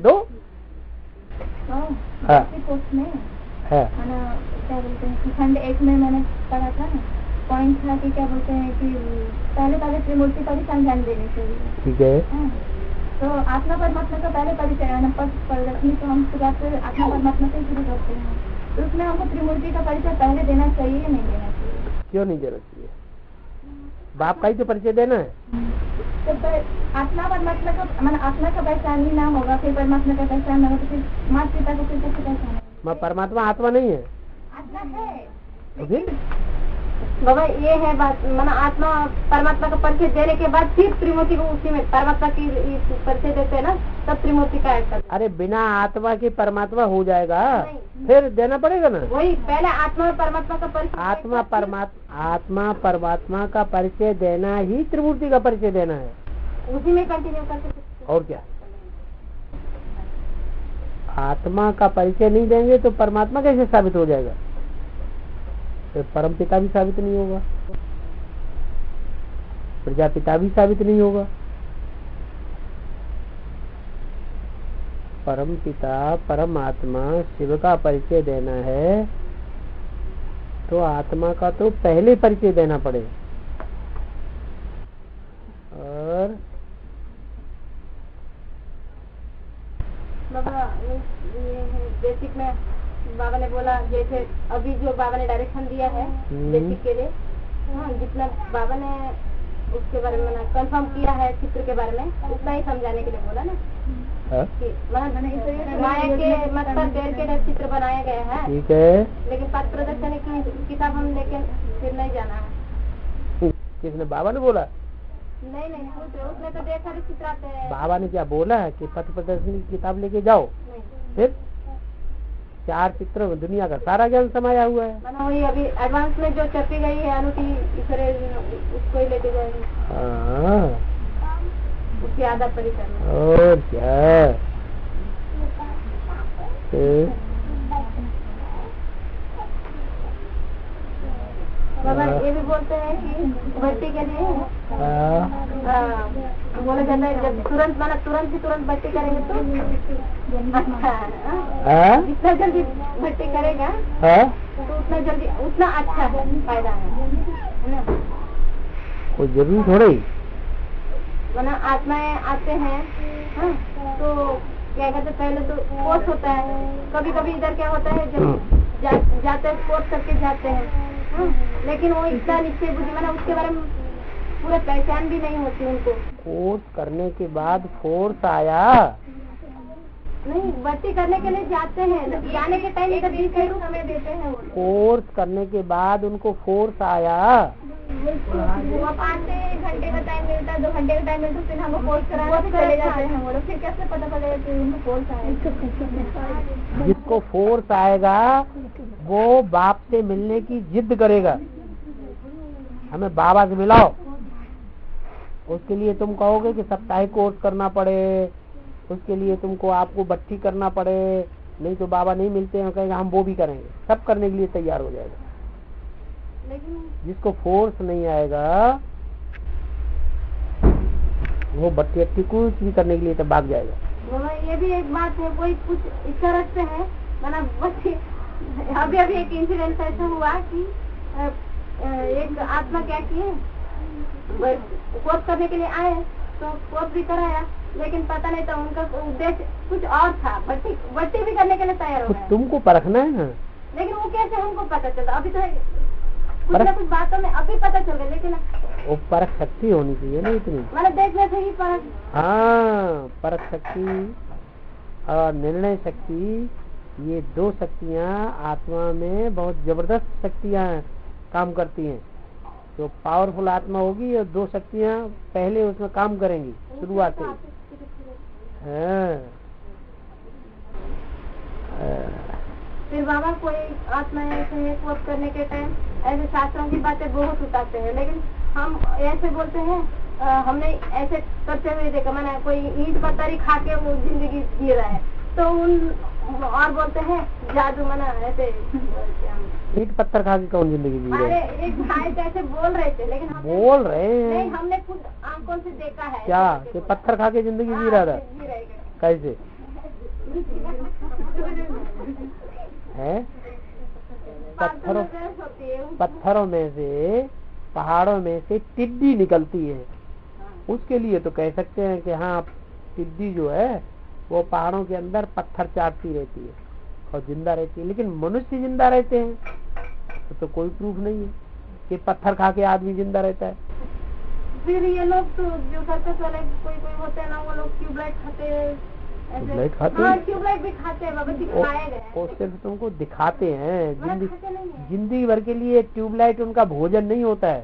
दो हाँ कोर्स में है क्या बोलते हैं कि खंड 1 में मैंने पढ़ा था ना, पॉइंट था कि क्या बोलते हैं कि पहले त्रिमूर्ति का भी संज्ञान देने चाहिए। ठीक है। तो आत्मा परमात्मा का पहले परिचय है ना, प्रदर्शनी तो हम शुरुआत से आत्मा परमात्मा से शुरू करते हैं, तो उसमें हमको त्रिमूर्ति का परिचय पहले देना चाहिए या नहीं देना चाहिए? क्यों नहीं देना चाहिए? बाप का ही तो परिचय देना है। तो आत्मा परमात्मा का मैंने आत्मा का पहचान ही ना होगा, फिर परमात्मा का पहचान होगा, तो फिर माता पिता को फिर कैसे पहचान? परमात्मा आत्मा नहीं है, आत्मा है तो फिर बाबा ये है बात, माना आत्मा परमात्मा का परिचय देने के बाद फिर त्रिमूर्ति को उसी में परमात्मा की परिचय देते हैं ना, तब त्रिमूर्ति का ऐड करते। अरे बिना आत्मा के परमात्मा हो जाएगा, फिर देना पड़ेगा ना। वही पहले आत्मा और परमात्मा का परिचय, आत्मा परमात्मा का परिचय देना ही त्रिमूर्ति का परिचय देना है, उसी में कंटिन्यू कर सकते। और क्या? आत्मा का परिचय नहीं देंगे तो परमात्मा कैसे साबित हो जाएगा? तो परम पिता भी साबित नहीं होगा, प्रजापिता भी साबित नहीं होगा। परम पिता परमात्मा शिव का परिचय देना है तो आत्मा का तो पहले परिचय देना पड़ेगा। और बाबा ये है बेसिक में बाबा ने बोला, जैसे अभी जो बाबा ने डायरेक्शन दिया है बेसिक के लिए, जितना बाबा ने उसके बारे में कंफर्म किया है चित्र के बारे में, उतना ही समझाने के लिए बोला ना कि माया के मत पर देर के चित्र बनाया गया है। ठीक है, लेकिन पथ प्रदर्शनी की किताब हम लेके फिर नहीं जाना है। किसने? बाबा ने बोला? नहीं उसमें तो ढेर सारे चित्र आते हैं। बाबा ने क्या बोला है कि पथ प्रदर्शनी की किताब लेके जाओ? फिर 4 चित्र में दुनिया का सारा ज्ञान समाया हुआ है। वही अभी एडवांस में जो छपी गई है अनुठी, उसको ही लेके जाएंगे, उसकी आदत परिचय। और क्या बाबा ये भी बोलते हैं कि भट्टी के लिए बोला जाता है जब तुरंत भट्टी करेंगे तो जितना जल्दी भट्टी करेगा तो उतना अच्छा फायदा है ना। कोई जरूरी थोड़ी वरना आत्माएं आते हैं तो क्या कहते, पहले तो कोर्स होता है, कभी इधर क्या होता है जब जाते हैं कोर्स करके जाते हैं, लेकिन वो इतना निश्चय बुद्धि माना उसके बारे में पूरा पहचान भी नहीं होती उनको। कोर्स करने के बाद फोर्स आया नहीं, भर्ती करने के लिए जाते हैं, जाने के टाइम इधर हमें देते हैं। कोर्स करने के बाद उनको फोर्स आया, वो 5 घंटे का टाइम मिलता है, 2 घंटे का टाइम मिलता है, फिर हमको कोर्स कराने चले जाते हैं वो लोग। फिर कैसे पता चलेगा कि उनको फोर्स आया? जिसको फोर्स आएगा वो बाप से मिलने की जिद करेगा, हमें बाबा से मिलाओ। उसके लिए तुम कहोगे कि साप्ताहिक कोर्स करना पड़े, उसके लिए तुमको आपको भट्टी करना पड़े, नहीं तो बाबा नहीं मिलते हैं, कहेंगे हम वो भी करेंगे, सब करने के लिए तैयार हो जाएगा। लेकिन जिसको फोर्स नहीं आएगा वो भट्टी कुछ भी करने के लिए तो भाग जाएगा। ये भी एक बात है, कोई कुछ इस तरह से है माना अभी एक इंसिडेंट ऐसा हुआ कि एक आत्मा क्या किए, कोर्स करने के लिए आए तो कोर्स भी कराया, लेकिन पता नहीं था उनका उद्देश्य कुछ और था, भट्टी भी करने के लिए तैयार हो गए। तुमको परखना है ना, लेकिन वो कैसे हमको पता चला? अभी तो कुछ बातों में अभी पता चल गया, लेकिन वो परख शक्ति होनी चाहिए ना इतनी, मैंने देखने से ही परख। हाँ, परख शक्ति और निर्णय शक्ति, ये 2 शक्तियाँ आत्मा में बहुत जबरदस्त शक्तियाँ काम करती हैं। जो पावरफुल आत्मा होगी और 2 शक्तियाँ पहले उसमें काम करेंगी शुरुआत से। फिर बाबा कोई आत्मा ऐसे कोर्स करने के टाइम ऐसे शास्त्रों की बातें बहुत उतारते हैं, लेकिन हम ऐसे बोलते हैं हमने ऐसे करते हुए देखा, मैंने कोई ईंट पत्थर खा के वो जिंदगी जी रहा है, तो उन और बोलते हैं जादू मना ऐसे ईंट पत्थर खा के कौन जिंदगी जी रहे? अरे एक भाई ऐसे बोल रहे थे, लेकिन बोल रहे हैं नहीं, हमने खुद आंखों से देखा है। क्या कि पत्थर खा के जिंदगी जी रहा था? कैसे? है पत्थरों में से, पहाड़ों में से टिड्डी निकलती है। उसके लिए तो कह सकते हैं कि हाँ, टिड्डी जो है वो पहाड़ों के अंदर पत्थर चाटती रहती है और जिंदा रहती है, लेकिन मनुष्य जिंदा रहते हैं तो कोई प्रूफ नहीं है कि पत्थर खा के आदमी जिंदा रहता है। फिर ये लोग तो जो सर्कस वाले कोई होते हैं ना, वो लोग ट्यूबलाइट खाते हैं। ट्यूबलाइट खाते हैं? ट्यूबलाइट भी खाते हैं बाबा, दिखाए गए। वो सिर्फ तुमको दिखाते हैं, जिंदगी भर के लिए ट्यूबलाइट उनका भोजन नहीं होता है।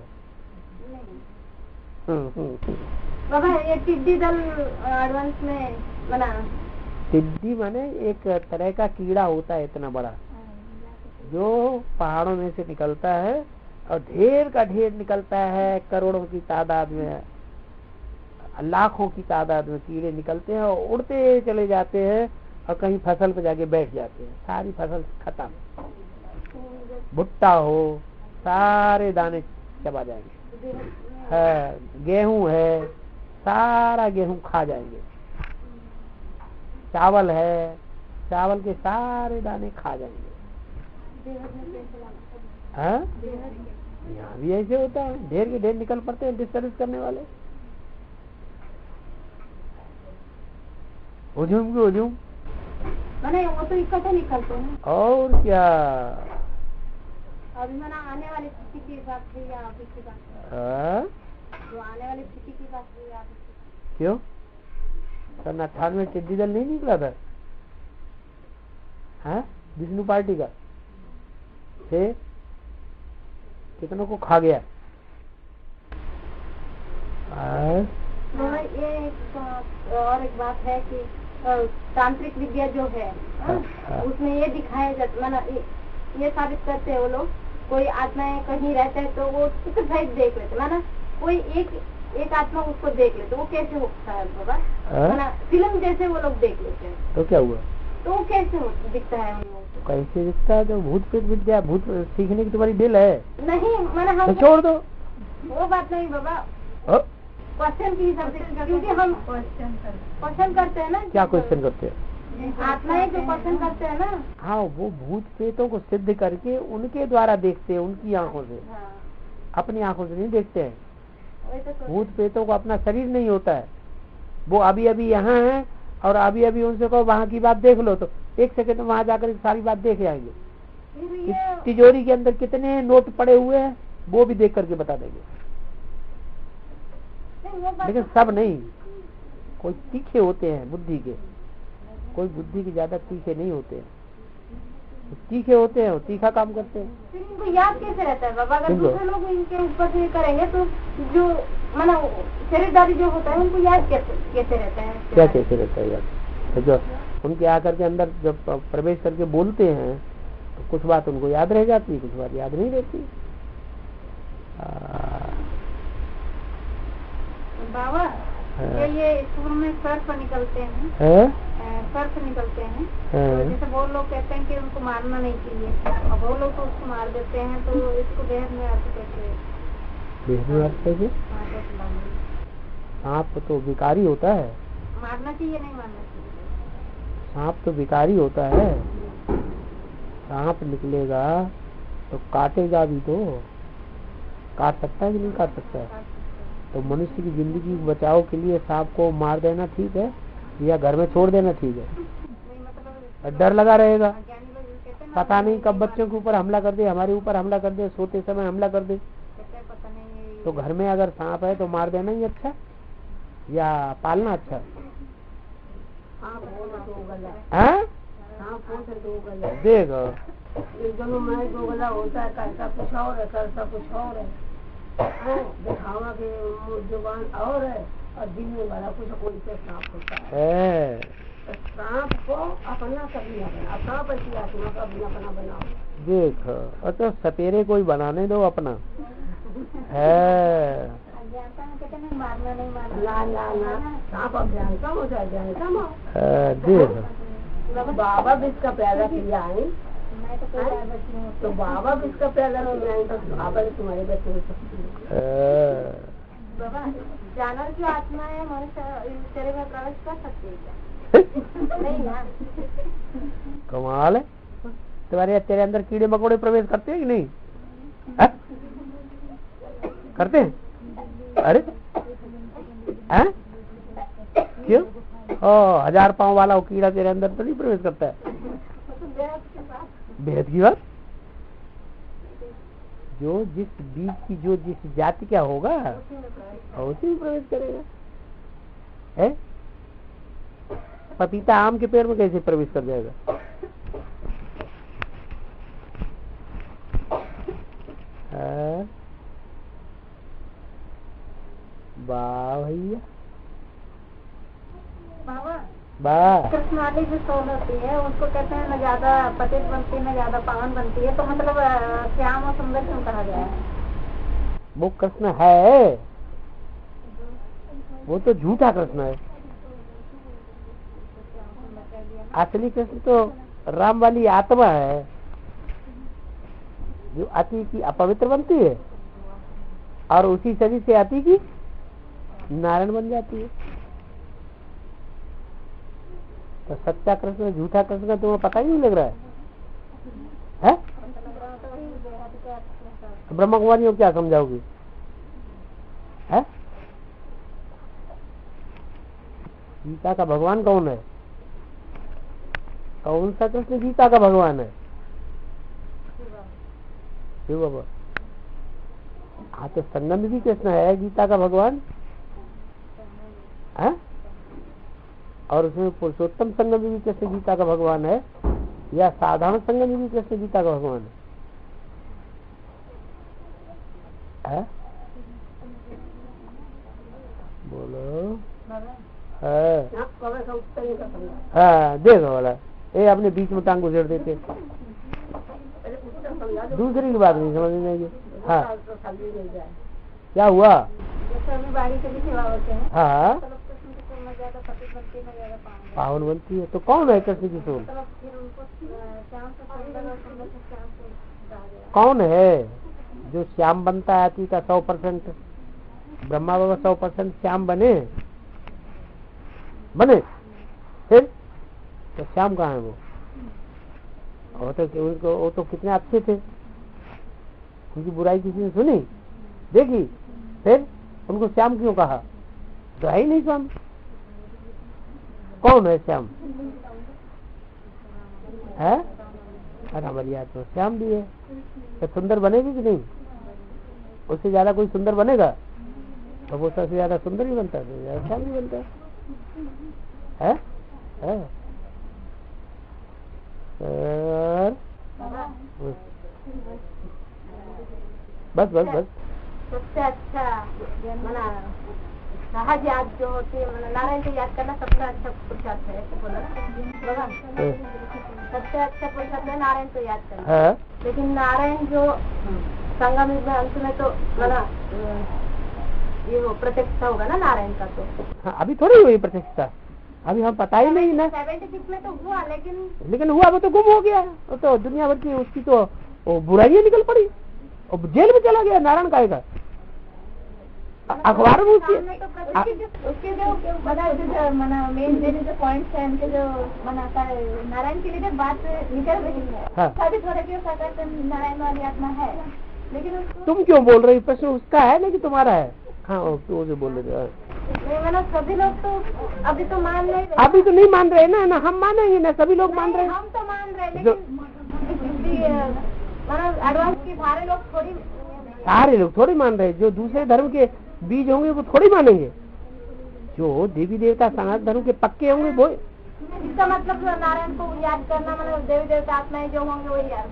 बाबा ये टिड्डी दल एडवांस में बना। टिड्डी माने एक तरह का कीड़ा होता है इतना बड़ा, जो पहाड़ों में से निकलता है और ढेर का ढेर निकलता है। करोड़ों की तादाद में, लाखों की तादाद में कीड़े निकलते हैं और उड़ते चले जाते हैं और कहीं फसल पे जाके बैठ जाते हैं। सारी फसल खत्म, भुट्टा हो सारे दाने चबा जाएंगे, है गेहूं है सारा गेहूं खा जाएंगे, चावल है चावल के सारे दाने खा जाएंगे। हाँ, यहाँ भी ऐसे होता है, ढेर के ढेर निकल पड़ते हैं डिस्टर्ब करने वाले। हुजूम की हुजूम मैंने वो तो इकट्ठे निकलते हैं। और क्या, अभी मैंने आने वाली स्थिति की बात थी या अभी की बात? जो आने वाली स्थिति की बात थी या अभी? क्यों 98 में टिड्डी दल नहीं निकला था? हाँ, विष्णु पार्टी का से कितनों को खा गया। ये और एक बात है कि तांत्रिक विद्या जो है उसमें ये दिखाया जाता, मतलब ये साबित करते हैं वो लोग, कोई आत्माएं कहीं रहते हैं तो वो सहित देख लेते, माना कोई एक आत्मा उसको देख लेते, वो कैसे होता है बाबा? माना फिल्म जैसे वो लोग देख लेते हैं। तो क्या हुआ? तो वो कैसे दिखता है? कैसे दिखता है? जो भूत प्रेत विद्या, भूत सीखने की तुम्हारी दिल है नहीं, मैंने हम तो छोड़ दो वो बात नहीं बाबा, क्वेश्चन की हिसाब से, क्योंकि हम क्वेश्चन करते हैं ना। क्या क्वेश्चन करते हैं? आत्माएं जो क्वेश्चन करते हैं ना। हाँ, वो भूत प्रेतों को सिद्ध करके उनके द्वारा देखते हैं, उनकी आंखों से। हाँ। अपनी आंखों से नहीं देखते हैं। तो भूत प्रेतों को अपना शरीर नहीं होता है, वो अभी अभी यहाँ है और अभी अभी उनसे कहो वहाँ की बात देख लो तो एक सेकंड में वहाँ जाकर सारी बात देख आएंगे। तिजोरी के अंदर कितने नोट पड़े हुए हैं वो भी देख करके बता देंगे। लेकिन सब नहीं, कोई तीखे होते हैं बुद्धि के, कोई बुद्धि के ज्यादा तीखे नहीं होते हैं। तीखे होते हैं, तीखा काम करते हैं। इनको याद कैसे रहता है बाबा? अगर दूसरे लोग इनके ऊपर से करेंगे तो जो माना शरीरदारी जो होता है उनको याद कैसे रहता है? क्या कैसे रहता है याद? तो जो उनके आकर के अंदर जब प्रवेश करके बोलते हैं तो कुछ बात उनको याद रह जाती है, कुछ बात याद नहीं रहती। बाबा ये स्कूल में सर्प निकलते हैं, सर्प निकलते हैं, तो जैसे वो लोग कहते हैं कि उनको मारना नहीं चाहिए और वो लोग तो उसको मार देते हैं, तो इसको बेहद में अर्थ कैसे? सांप तो विकारी होता है। मारना चाहिए नहीं मारना चाहिए? सांप तो विकारी होता है, सांप निकलेगा तो काटेगा भी, तो काट सकता है कि नहीं काट सकता है? तो मनुष्य की जिंदगी बचाव के लिए सांप को मार देना ठीक है या घर में छोड़ देना ठीक है? डर लगा रहेगा, पता नहीं कब बच्चों के ऊपर हमला कर दे, हमारे ऊपर हमला कर दे, सोते समय हमला कर दे। तो घर में अगर सांप है तो मार देना ही अच्छा या पालना अच्छा? देख दो गला होता है, करता कुछ और है, करता कुछ और है, दिखावा के जुबान और है और दिन में बड़ा कुछ कोई से सांप होता है। तो सांप को अपना कभी न बना, सांप ऐसी आत्मा का भी अपना बनाओ। देख, अच्छा सपेरे कोई बनाने दो अपना है। मारना नहीं मारना, सांप अज्ञान कम हो जाए, ज्ञान कम हो। देख बाबा भी इसका पैदा किया है, तो बाबा भी इसका पैदा किया है, तो बाबा भी तुम्हारे बच्चे हो सकती है। बाबा जानवर की आत्मा है, मनुष्य शरीर में प्रवेश कर सकती है क्या? नहीं ना, कमाल है। तेरे अंदर कीड़े मकोड़े प्रवेश करते हैं कि नहीं? है? करते हैं? अरे हैं? क्यों? 1000 पांव वाला वो कीड़ा तेरे अंदर तो नहीं प्रवेश करता है? बेहद की बात। जो जिस बीज की जो जिस जाति का होगा उसी में प्रवेश करेगा। है? पपीता आम के पेड़ में कैसे प्रवेश कर जाएगा? वाह भैया वाह। कृष्ण वाली जो सोल होती है उसको कहते हैं न ज्यादा पतित बनती है न ज्यादा पावन बनती है, तो मतलब श्याम और सुंदर क्यों कहा गया है? वो कृष्ण है, वो तो झूठा कृष्ण है। असली कृष्ण तो राम वाली आत्मा है जो अति की अपवित्र बनती है और उसी शरीर से अति की नारायण बन जाती है। तो सच्चा कृष्ण झूठा कृष्ण का तुम्हें पता ही नहीं लग रहा है? तो ब्रह्म कुमारी को क्या समझाओगी? है? गीता का भगवान कौन है? कौन सा कृष्ण गीता का भगवान है? शिव बाबा। हाँ तो संगम भी कृष्ण है गीता का भगवान है, और उसमें पुरुषोत्तम संगम भी कृष्ण गीता का भगवान है, या साधारण संगम भी कृष्ण गीता का भगवान है? बोलो। हाँ देखो बोला ये अपने बीच में टांग गुजर देते, दूसरी की बात नहीं समझ में आएगी। हाँ क्या हुआ? हाँ पावन बनती है तो कौन है कृष्ण की सोल? कौन है जो श्याम बनता है? अति का 100%। ब्रह्मा बाबा 100% श्याम बने फिर तो श्याम कहाँ है वो? वो तो कितने अच्छे थे, उनकी बुराई किसी ने सुनी देखी, फिर उनको श्याम क्यों कहा? तो है ही नहीं श्याम। कौन है श्याम? है? अरे हमारी आत्मा श्याम भी है। तो सुंदर बनेगी कि नहीं? उससे ज्यादा कोई सुंदर बनेगा तो वो सबसे ज्यादा सुंदर ही बनता है, श्याम ही बनता है। बस बस बस। सबसे अच्छा मना सहज याद जो होती है, नारायण को याद करना सबसे अच्छा पुरुषार्थ है, ऐसे बोला सबसे अच्छा पुरुषार्थ है नारायण को याद करना। लेकिन नारायण जो संगम में अंत में तो ये वो प्रत्यक्षता होगा ना नारायण का। तो हाँ, अभी थोड़ी हुई प्रत्यक्षता, अभी हम पता ही नहीं ना। 76 में तो हुआ, लेकिन हुआ वो तो गुम हो गया। वो तो दुनिया भर की उसकी तो बुराइयां निकल पड़ी और जेल में चला गया। नारायण का अखबार में उसके जो मेन जो पॉइंट्स है उनके जो नारायण के लिए बात निकल रही है। थोड़े नारायण वाली आत्मा है, लेकिन तुम क्यों बोल रही? प्रश्न उसका है लेकिन तुम्हारा है। हाँ वो जो बोल रहे नहीं, सभी लोग तो अभी तो मान रहे, अभी तो नहीं मान रहे ना हम मानेंगे ना, सभी लोग मान रहे हैं। हम तो मान रहे, लेकिन एडवांस की सारे लोग थोड़ी मान रहे। जो दूसरे धर्म के बीज होंगे वो थोड़ी मानेंगे। जो देवी देवता सनातन धर्म के पक्के होंगे वो। इसका मतलब नारायण को याद करना मतलब देवी देवता आत्माएं जो होंगे वही याद।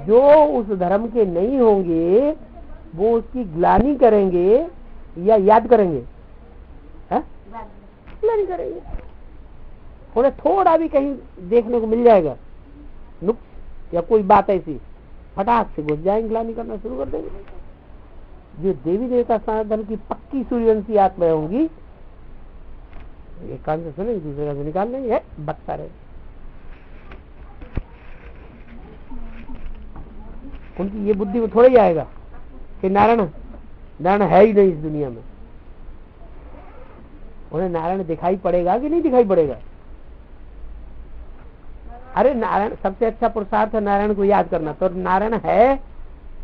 जो उस धर्म के नहीं होंगे वो उसकी ग्लानि करेंगे या याद करेंगे? ग्लानि करेंगे। उन्हें थोड़ा भी कहीं देखने को मिल जाएगा नुक्स या कोई बात ऐसी, फटाक से घुस जाएंगे, ग्लानि करना शुरू कर देंगे। जो देवी देवता सनातन की पक्की सूर्यवंशी आत्माएं होंगी, एक कान से सुनेंगे दूसरे कान से निकाल लेंगे, बकता रहे। उनकी ये बुद्धि में थोड़ा ही आएगा कि नारायण है ही नहीं इस दुनिया में। उन्हें नारायण दिखाई पड़ेगा कि नहीं दिखाई पड़ेगा? अरे नारायण सबसे अच्छा पुरुषार्थ है नारायण को याद करना। तो नारायण है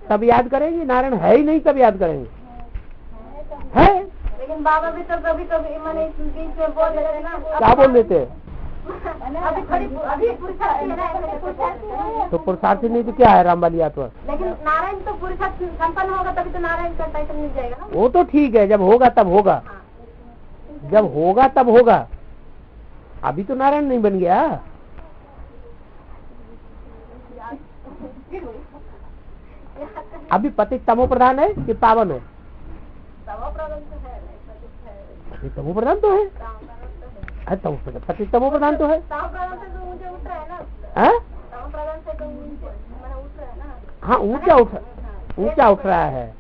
तब याद करेंगे, नारायण है ही नहीं तब याद करेंगे। है लेकिन बाबा भी तो कभी कभी मैंने बीच में बोल देते ना। क्या बोल देते हैं? अभी पुरुषार्थ तो पुरुषार्थी नहीं तो क्या है रामबाली आत्मा? लेकिन नारायण तो पुरुषार्थ संपन्न होगा तभी तो नारायण का टाइटल मिल जाएगा ना। वो तो ठीक है, जब होगा तब होगा, जब होगा तब होगा। अभी तो नारायण नहीं बन गया। अभी पति तमो प्रधान है कि पावन है? तमो प्रधान तो है। तमो प्रधान तो है। पति तमो प्रधान तो है। तमो प्रधान से तो ऊंचे उठ रहा है ना। तमो प्रधान से तो मैंने उठ रहा है ना। हाँ ऊंचा उठ रहा है।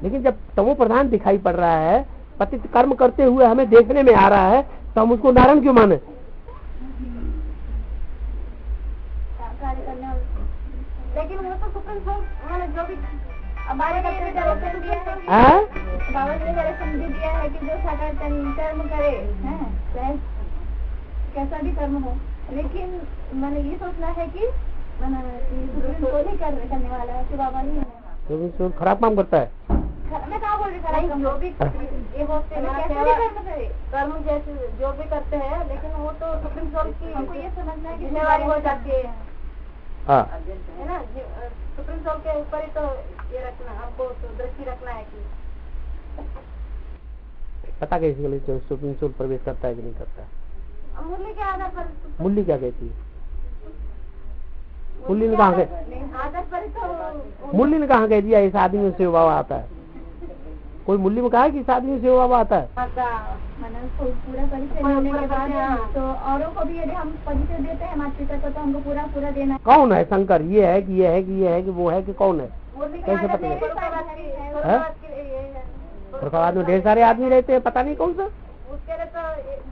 लेकिन जब तमो प्रधान दिखाई पड़ रहा है, पतित कर्म करते हुए हमें देखने में आ रहा है, तो हम उसको नारायण क्यों माने? लेकिन वो तो सुप्रीम कोर्ट मैंने जो भी हमारे डायरेक्शन दिया है, बाबा ने डायरेक्शन दिया है कि जो सकारात्मक कर्म करे, चाहे कैसा भी कर्म हो, लेकिन मैंने ये सोचना है कि सुप्रीम कोर्ट ही करने वाला है कि बाबा नहीं है। तो खराब काम करता है। मैं क्या बोल रही हूँ, जो भी ये होते हैं कर्म जैसे जो भी करते हैं, लेकिन वो तो सुप्रीम कोर्ट की हमको ये समझना है कि जिम्मेवारी हो जाती है। है ना, सुप्रीम कोर्ट के ऊपर ही तो ये रखना, हमको तो दृष्टि रखना है कि पता कैसे के लिए सुप्रीम कोर्ट प्रवेश करता है कि नहीं करता है? मूल्य के आधार पर। मूल्य क्या कहती है? मूल्य ने कहा आधार पर तो मूल्य ने कहा कह दिया इस आदमी में सेवा आता है? कोई मूल्य में कहा है कि इस आदमी में सेवा आता है? मैंने पूरा परिचय लेने के बाद तो औरों को भी यदि हम परिचय देते हैं माता पिता को, तो हमको पूरा देना है। कौन है शंकर? ये है कि ये है कि ये है कि वो है कि कौन है? कैसे पता है? फरुखाबाद में ढेर सारे आदमी रहते हैं, पता नहीं कौन सा। उसके लिए तो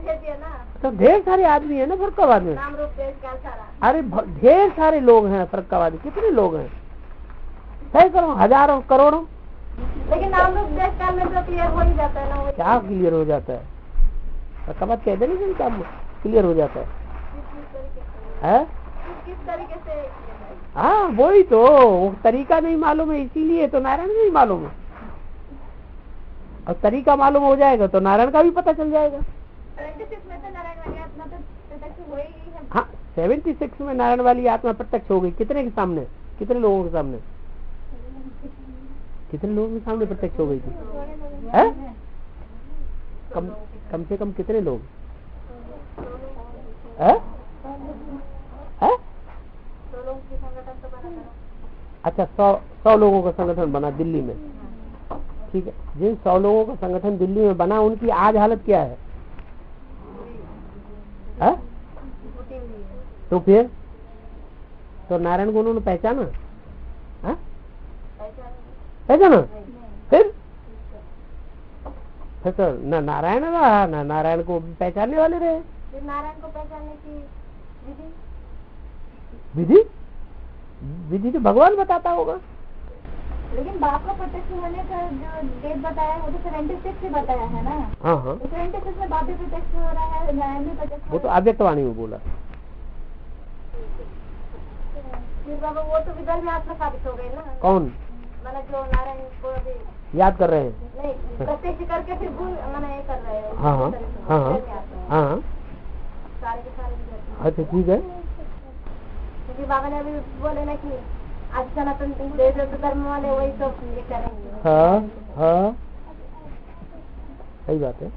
भेज दिया ना। तो ढेर सारे आदमी है ना फरुखाबाद में। नाम रूप देश का सारा। अरे ढेर सारे लोग हैं फरुखाबाद में। कितने लोग हैं? सैकड़ों, हजारों, करोड़ों। लेकिन नाम रूप देश काल में तो क्लियर हो ही जाता है ना। क्या क्लियर हो जाता है? फरुखाबाद कह देने से क्या क्लियर हो जाता है? किस तरीके से? हाँ वही तो, वो तरीका नहीं मालूम है, इसीलिए तो नारायण नहीं मालूम है। और तरीका मालूम हो जाएगा तो नारायण का भी पता चल जाएगा। 76 में तो नारायण वाली आत्मा तो प्रत्यक्ष हो ही है। हाँ 76 में नारायण वाली आत्मा प्रत्यक्ष हो गई। कितने के सामने? कितने लोगों के सामने? कितने लोगों के सामने प्रत्यक्ष हो गई थी? है? कम से कम कितने लोग? है? अच्छा 100 लोगों का संगठन बना दिल्ली में। ठीक है, जिन 100 लोगों का संगठन दिल्ली में बना, उनकी आज हालत क्या है? तो फिर तो नारायण को उन्होंने पहचाना? पहचाना? फिर तो न नारायण रहा, न नारायण को पहचानने वाले रहे। नारायण को पहचानने की विधि विधि तो भगवान बताता होगा। लेकिन बाप का प्रत्यक्ष होने का जो डेट बताया है वो तो 76 से बताया है ना। हाँ तो 76 में बाप भी प्रत्यक्ष हो रहा है, नारायण भी प्रत्यक्ष। वो तो अव्यक्तवाणी में बोला। फिर बाबा वो तो विदर्भ में आत्मा साबित हो गई ना। कौन? मैंने जो नारायण को अभी याद कर रहे हैं? नहीं, प्रत्यक्ष करके फिर भूल मैंने ये कर रहे हैं। हाँ हाँ हाँ हाँ सारे के सारे। अच्छा ठीक है। क्योंकि बाबा ने अभी बोले ना कि आज सनातन धर्म वाले वही तो ये करेंगे। हाँ हाँ सही बात है।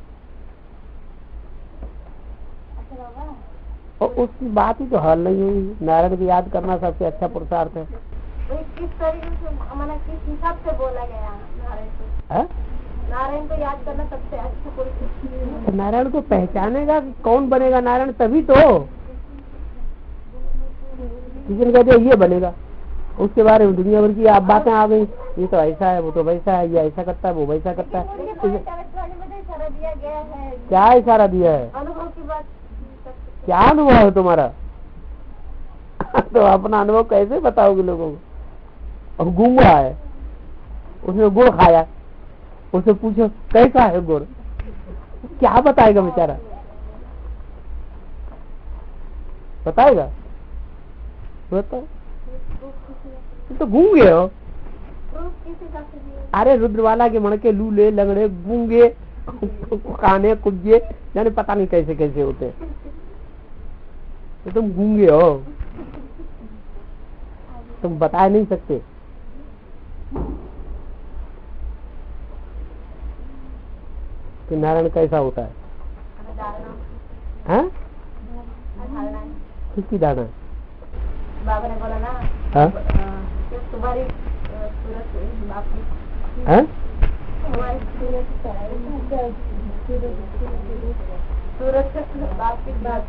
अच्छा बाबा, और उसकी बात ही तो हल नहीं हुई। नारायण को याद करना सबसे अच्छा पुरुषार्थ है। किस तरीके से मैंने किस हिसाब से बोला गया नारायण को? नारायण को याद करना सबसे अच्छा पुरुषार्थ। नारायण को पहचानेगा कि कौन बनेगा नारायण, तभी तो। किसी ने कहते ये बनेगा, उसके बारे में दुनिया भर की आप बातें आ गई, ये तो ऐसा है, वो तो वैसा है, ये ऐसा करता है, वो वैसा करता है। क्या इशारा दिया है? अनुभव की बात। क्या अनुभव है तुम्हारा? तो अपना अनुभव कैसे बताओगे लोगों को? और गुंगा है, उसने गुड़ खाया, उससे पूछो कैसा है गुड़, क्या बताएगा बेचारा? बताएगा? बताओ, तो गूंगे हो। अरे रुद्रवाला के मणके लूले लंगड़े गूंगे काने कुब्जे जाने पता नहीं कैसे कैसे होते हैं, तो तुम गूंगे हो, तुम बता नहीं सकते। कि नारायण कैसा होता है? हाँ? किसकी धारणा? बाबा ने बोला ना, हाँ? तुम्हारी हाँ? सूरज से बाप की बात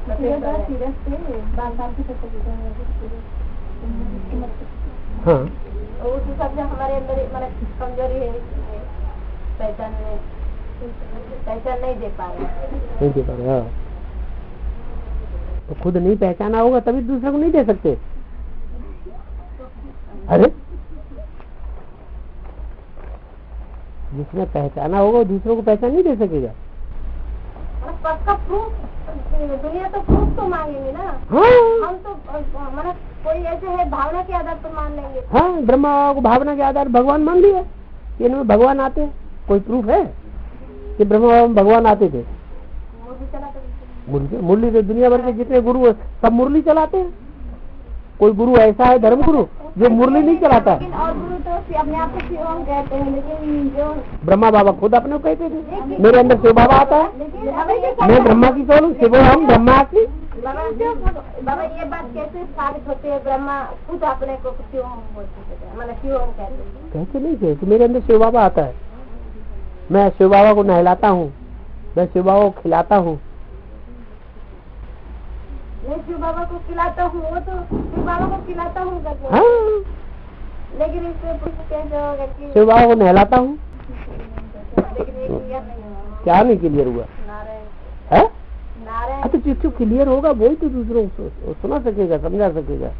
हाँ, उस हिसाब से हमारे अंदर मतलब कमजोरी है, पहचान नहीं दे पा रहे। नहीं दे पा रहे। हाँ, तो खुद नहीं पहचाना होगा तभी दूसरे को नहीं दे सकते। अरे जिसने पहचाना होगा दूसरों को पहचान नहीं दे सकेगा। पक्का प्रूफ, दुनिया तो प्रूफ तो मांगेंगे ना। हाँ, हम तो मतलब कोई ऐसे है भावना के आधार पर मान लेंगे। हाँ, ब्रह्मा को भावना के आधार भगवान मान लिया, इनमें भगवान आते हैं। कोई प्रूफ है कि ब्रह्मा में भगवान आते थे? मुरली तो दुनिया भर के जितने गुरु है सब मुरली चलाते हैं। कोई गुरु ऐसा है धर्म गुरु जो मुरली नहीं चलाता है? और गुरु तो अपने आप को शिव हम कहते हैं, लेकिन जो ब्रह्मा बाबा खुद अपने को कहते थे मेरे अंदर शिव बाबा आता है, मैं ब्रह्मा की सोल हूँ, शिव हम ब्रह्मा की। बाबा ये बात कैसे साबित होती है? ब्रह्मा खुद अपने को शिव हम बोलते थे, मतलब शिव हम कहते हैं। कैसे नहीं कहते? मेरे अंदर शिव बाबा आता है, मैं शिव बाबा को नहलाता हूँ, मैं शिव बाबा को खिलाता हूँ। मैं शिव बाबा को खिलाता हूँ, वो तो शिव बाबा को खिलाता हूँ करके। हाँ, लेकिन इससे कैसे होगा कि शिव बाबा को नहलाता हूँ? लेकिन ये क्लियर नहीं हुआ। क्या नहीं क्लियर हुआ है? नारायण अच्छा, जो क्लियर होगा वही तो दूसरों को सुना सकेगा, समझा सकेगा।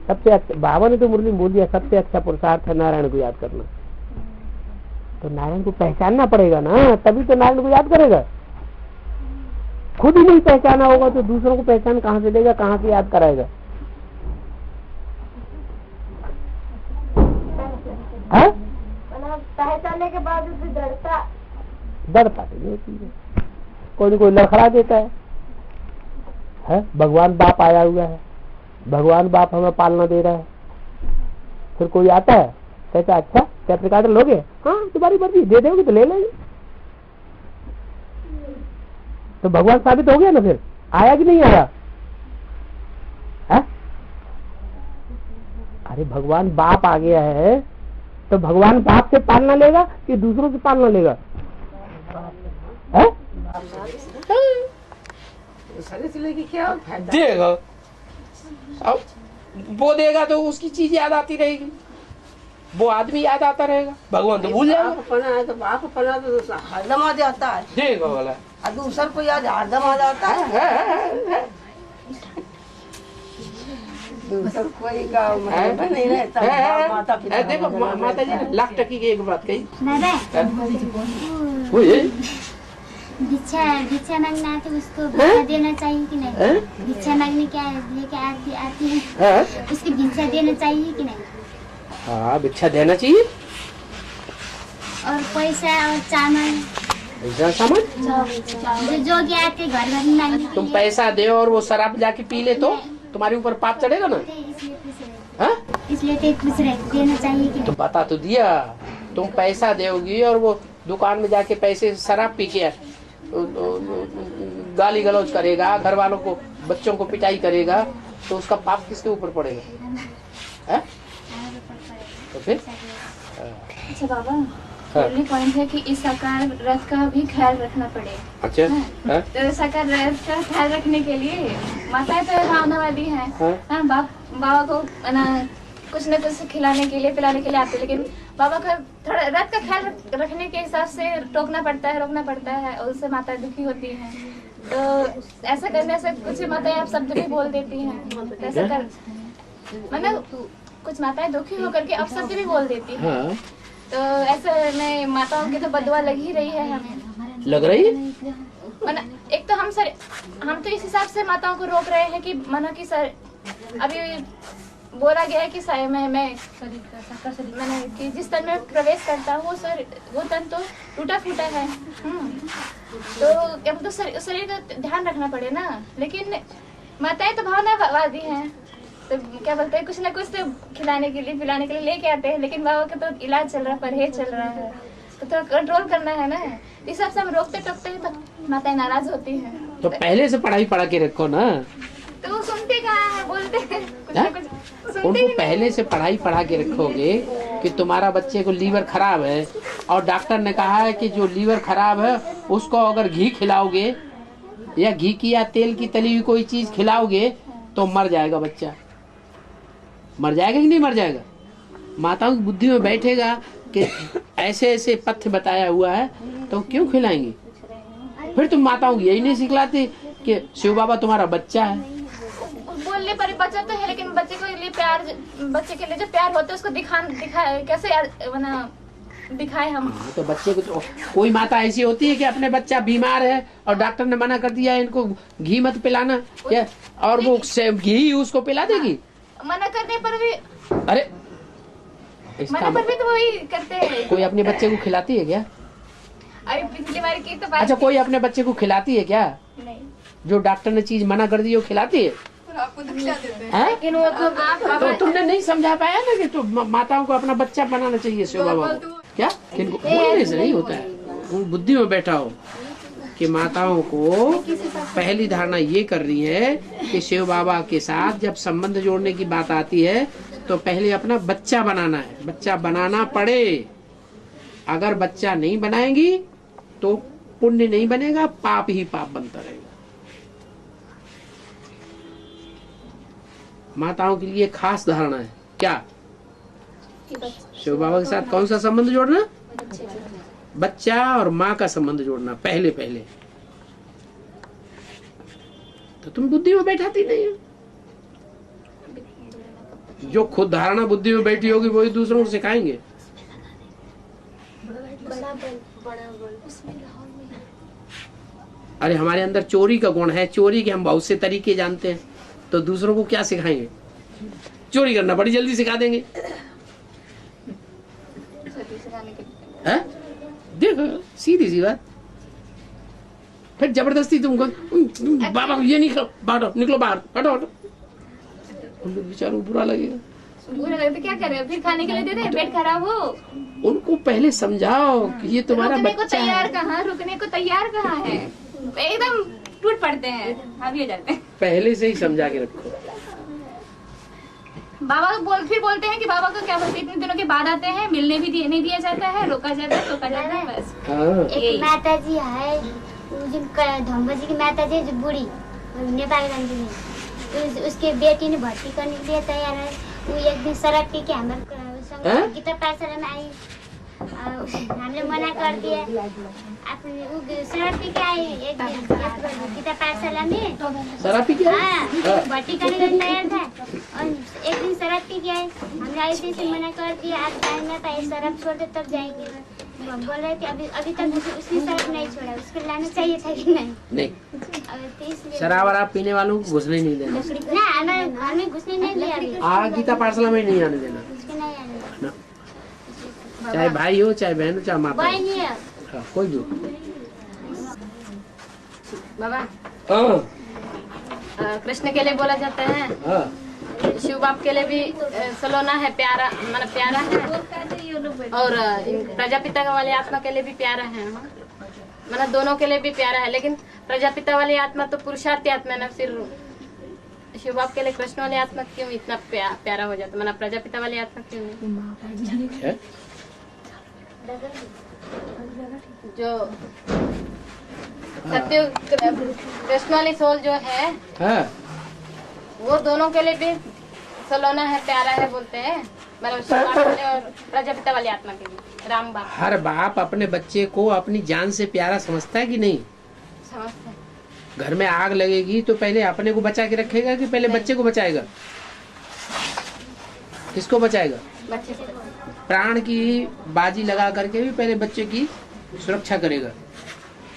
सबसे अच्छा बाबा ने तो मुरली में बोल दिया, सबसे अच्छा पुरुषार्थ है नारायण को याद करना। तो नारायण को पहचानना पड़ेगा ना, तभी तो नारायण को याद करेगा। खुद ही नहीं पहचाना होगा तो दूसरों को पहचान कहाँ से देगा, कहाँ से याद कराएगा? पहचानने के बाद दृढ़ता नहीं होती है। कोई न कोई लड़खड़ा देता है? भगवान बाप आया हुआ है, भगवान बाप हमें पालना दे रहा है, फिर कोई आता है कहता अच्छा टेप रिकॉर्डर लोगे? हाँ, तुम्हारी मर्जी, दे दोगे तो ले लेंगे। तो भगवान साबित हो गया ना, फिर आया कि नहीं आया? है? अरे भगवान बाप आ गया है तो भगवान बाप से पालना लेगा कि दूसरों से पालना लेगा? है? देगा, अब वो देगा तो उसकी चीज याद आती रहेगी, वो आदमी याद आता रहेगा, भगवान तो भूल जाएगा। बाप पना तो हरदम आ जाता है, देगा वाला और दूसर को याद हरदम आ जाता है। दूसर कोई का मतलब नहीं रहता। माता पिता देखो माता जी ने लाख टकी की एक बात कही, भिक्षा मांगना है तो उसको भिक्षा देना चाहिए कि नहीं? भिक्षा मांगने क्या लेके आती है, उसकी भिक्षा देना चाहिए कि नहीं? हाँ, भिक्षा देना चाहिए। और पैसा और चावल सामान जो गया आते घर घर में मांगने के तुम लिए, पैसा दे और वो शराब जाके पी ले तो तुम्हारे ऊपर पाप चढ़ेगा ना। इसलिए तो पूछ रहे देना चाहिए कि तो बता तो दिया, तुम पैसा दोगी और वो दुकान में जाके पैसे शराब पी के गाली गलौज करेगा, घर वालों को बच्चों को पिटाई करेगा, तो उसका पाप किसके ऊपर पड़ेगा? है? तो फिर अच्छा बाबा, पहली पॉइंट है कि इस साकार रथ का भी ख्याल रखना पड़ेगा। अच्छा, तो साकार रथ का ख्याल रखने के लिए माताएं तो भावनावादी हैं, बाबा को कुछ न कुछ खिलाने के लिए पिलाने के लिए आते, लेकिन बाबा का थोड़ा रथ का ख्याल रखने के हिसाब से टोकना पड़ता है, रोकना पड़ता है, और उससे माताएं दुखी होती हैं। तो ऐसा करने से कुछ माताएं आप शब्द भी बोल देती हैं, ऐसा कर मतलब कुछ माताएं दुखी होकर के अपशब्द भी बोल देती हैं। तो ऐसे में माताओं की तो बदुआ लग ही रही है हमें। लग रही है? एक तो हम तो इस हिसाब से माताओं को रोक रहे हैं कि मानो कि अभी बोला गया है कि मैंने कि जिस तन में प्रवेश करता हूँ वो तन तो टूटा फूटा है। तो क्या बोलते उस शरीर का ध्यान रखना पड़े ना। लेकिन माताएं तो भावनावादी हैं, तो क्या बोलते हैं कुछ ना कुछ तो खिलाने के लिए पिलाने के लिए लेके आते हैं। लेकिन बाबा का तो इलाज चल रहा है, परहेज चल रहा है, तो थोड़ा कंट्रोल करना है ना। इस हिसाब से हम रोकते टोकते हैं तो माताएं नाराज होती हैं। तो पहले से पढ़ाई पढ़ा के रखो ना। तो वो सुनते कहाँ है, बोलते हैं कुछ ना कुछ सुनते उनको ही नहीं। पहले से पढ़ाई पढ़ा के रखोगे कि तुम्हारा बच्चे को लीवर खराब है और डॉक्टर ने कहा है कि जो लीवर खराब है उसको अगर घी खिलाओगे या घी की या तेल की तली हुई कोई चीज खिलाओगे तो मर जाएगा बच्चा। मर जाएगा कि नहीं मर जाएगा? माताओं की बुद्धि में बैठेगा कि ऐसे ऐसे पथ्य बताया हुआ है तो क्यों खिलाएंगे? फिर तुम माताओं को यही नहीं सिखलाते कि शिव बाबा तुम्हारा बच्चा है। बोलने पर बच्चा तो है, लेकिन बच्चे के लिए प्यार, बच्चे के लिए जो प्यार होता है उसको दिखाए कैसे दिखाए हम। तो बच्चे को तो कोई माता ऐसी होती है कि अपने बच्चा बीमार है और डॉक्टर ने मना कर दिया है इनको घी मत पिलाना, क्या और वो घी उसको पिला देगी? मना करने पर भी, अरे मना पर भी तो वही करते हैं। कोई अपने बच्चे को खिलाती है क्या? अरे पिछली बार की तो बात। अच्छा, कोई अपने बच्चे को खिलाती है क्या? नहीं। जो डॉक्टर ने चीज मना कर दी वो खिलाती है? आपको तो खिला देते हैं। हैं? लेकिन वो तो तो तुमने नहीं समझा पाया ना कि तो माताओं को अपना बच्चा बनाना चाहिए शिव बाबा को। क्या किनको बोलने से नहीं होता है, वो बुद्धि में बैठा हो कि माताओं को पहली धारणा ये कर रही है कि शिव बाबा के साथ जब संबंध जोड़ने की बात आती है तो पहले अपना बच्चा बनाना है, बच्चा बनाना पड़े। अगर बच्चा नहीं बनाएंगी तो पुण्य नहीं बनेगा, पाप ही पाप बनता रहेगा। माताओं के लिए खास धारणा है क्या? शिव बाबा के साथ कौन सा संबंध जोड़ना? बच्चा और माँ का संबंध जोड़ना पहले पहले। तो तुम बुद्धि में बैठाती नहीं हो। जो खुद धारणा बुद्धि में बैठी होगी वही दूसरों को सिखाएंगे। अरे हमारे अंदर चोरी का गुण है, चोरी के हम बहुत से तरीके जानते हैं, तो दूसरों को क्या सिखाएंगे? चोरी करना बड़ी जल्दी सिखा देंगे। है? देखो सीधी सी बात। फिर जबरदस्ती तुमको बाबा ये नहीं करो, बाहर निकलो, बाहर हटो हटो। उनको बेचारों को बुरा लगेगा। बुरा लगता क्या करे, फिर खाने के लिए दे दे, पेट खराब हो। उनको पहले समझाओ कि ये तुम्हारा रुकने को बच्चा तैयार है। कहाँ, रुकने को तैयार कहाँ है, एकदम टूट पड़ते हैं, भाग जाते हैं। पहले से ही समझा के रखो। बाबा फिर बोलते हैं कि बाबा को क्या बोलते, इतने दिनों के बाद आते हैं, मिलने भी नहीं दिया जाता है, रोका जाता है, टोका जाता है, बस। हाँ। एक माता जी है, धम्बा जी की माता जी जो बूढ़ी नेपाल गंजी में, तो उसके बेटी ने भर्ती करने के लिए तैयार है। वो एक दिन शराब पी के हमारे गीता पाठशाला में आई, हमने मना कर दिया। अपने वो शराब पी के आई एक दिन गीता पाठशाला में, शराब पी के आई? हाँ, भर्ती करने के लिए तैयार था और एक दिन शराब पी के आए। हमने ऐसे से मना कर दिया, आज टाइम था, शराब छोड़ दे तब जाएंगे। हम बोल रहे थे अभी तक उसने शराब नहीं छोड़ा, उसको लाना चाहिए था कि नहीं? शराब वराब पीने वालों को घुसने नहीं देना ना, हमारे घर में घुसने नहीं दिया अभी। गीता पाठशाला में नहीं आने देना, उसके नहीं आने ना। चाहे भाई हो, चाहे बहन हो, चाहे माता बहन ही है। हो, कोई भी हो। बाबा हाँ, कृष्ण के लिए बोला जाता है, हाँ। शिव बाप के लिए भी सलोना है, प्यारा मतलब प्यारा है, और प्रजापिता वाली आत्मा के लिए भी प्यारा है, मतलब दोनों के लिए भी प्यारा है। लेकिन प्रजापिता वाली आत्मा तो पुरुषार्थी आत्मा है ना, फिर शिव बाप के लिए कृष्ण वाली आत्मा क्यों इतना प्यारा हो जाता, मतलब प्रजापिता वाली आत्मा क्यों नहीं? जो सत्य कृष्ण वाली सोल जो है, हाँ। वो दोनों के लिए भी सलोना है, प्यारा है बोलते हैं, मतलब शिव बाप के लिए और प्रजापिता वाली आत्मा के लिए। राम बाप, हर बाप अपने बच्चे को अपनी जान से प्यारा समझता है कि नहीं? समझते हैं। घर में आग लगेगी तो पहले अपने को बचा के रखेगा कि पहले बच्चे को बचाएगा? किसको बचाएगा? बच्चे को। प्राण की बाजी लगा करके भी पहले बच्चे की सुरक्षा करेगा।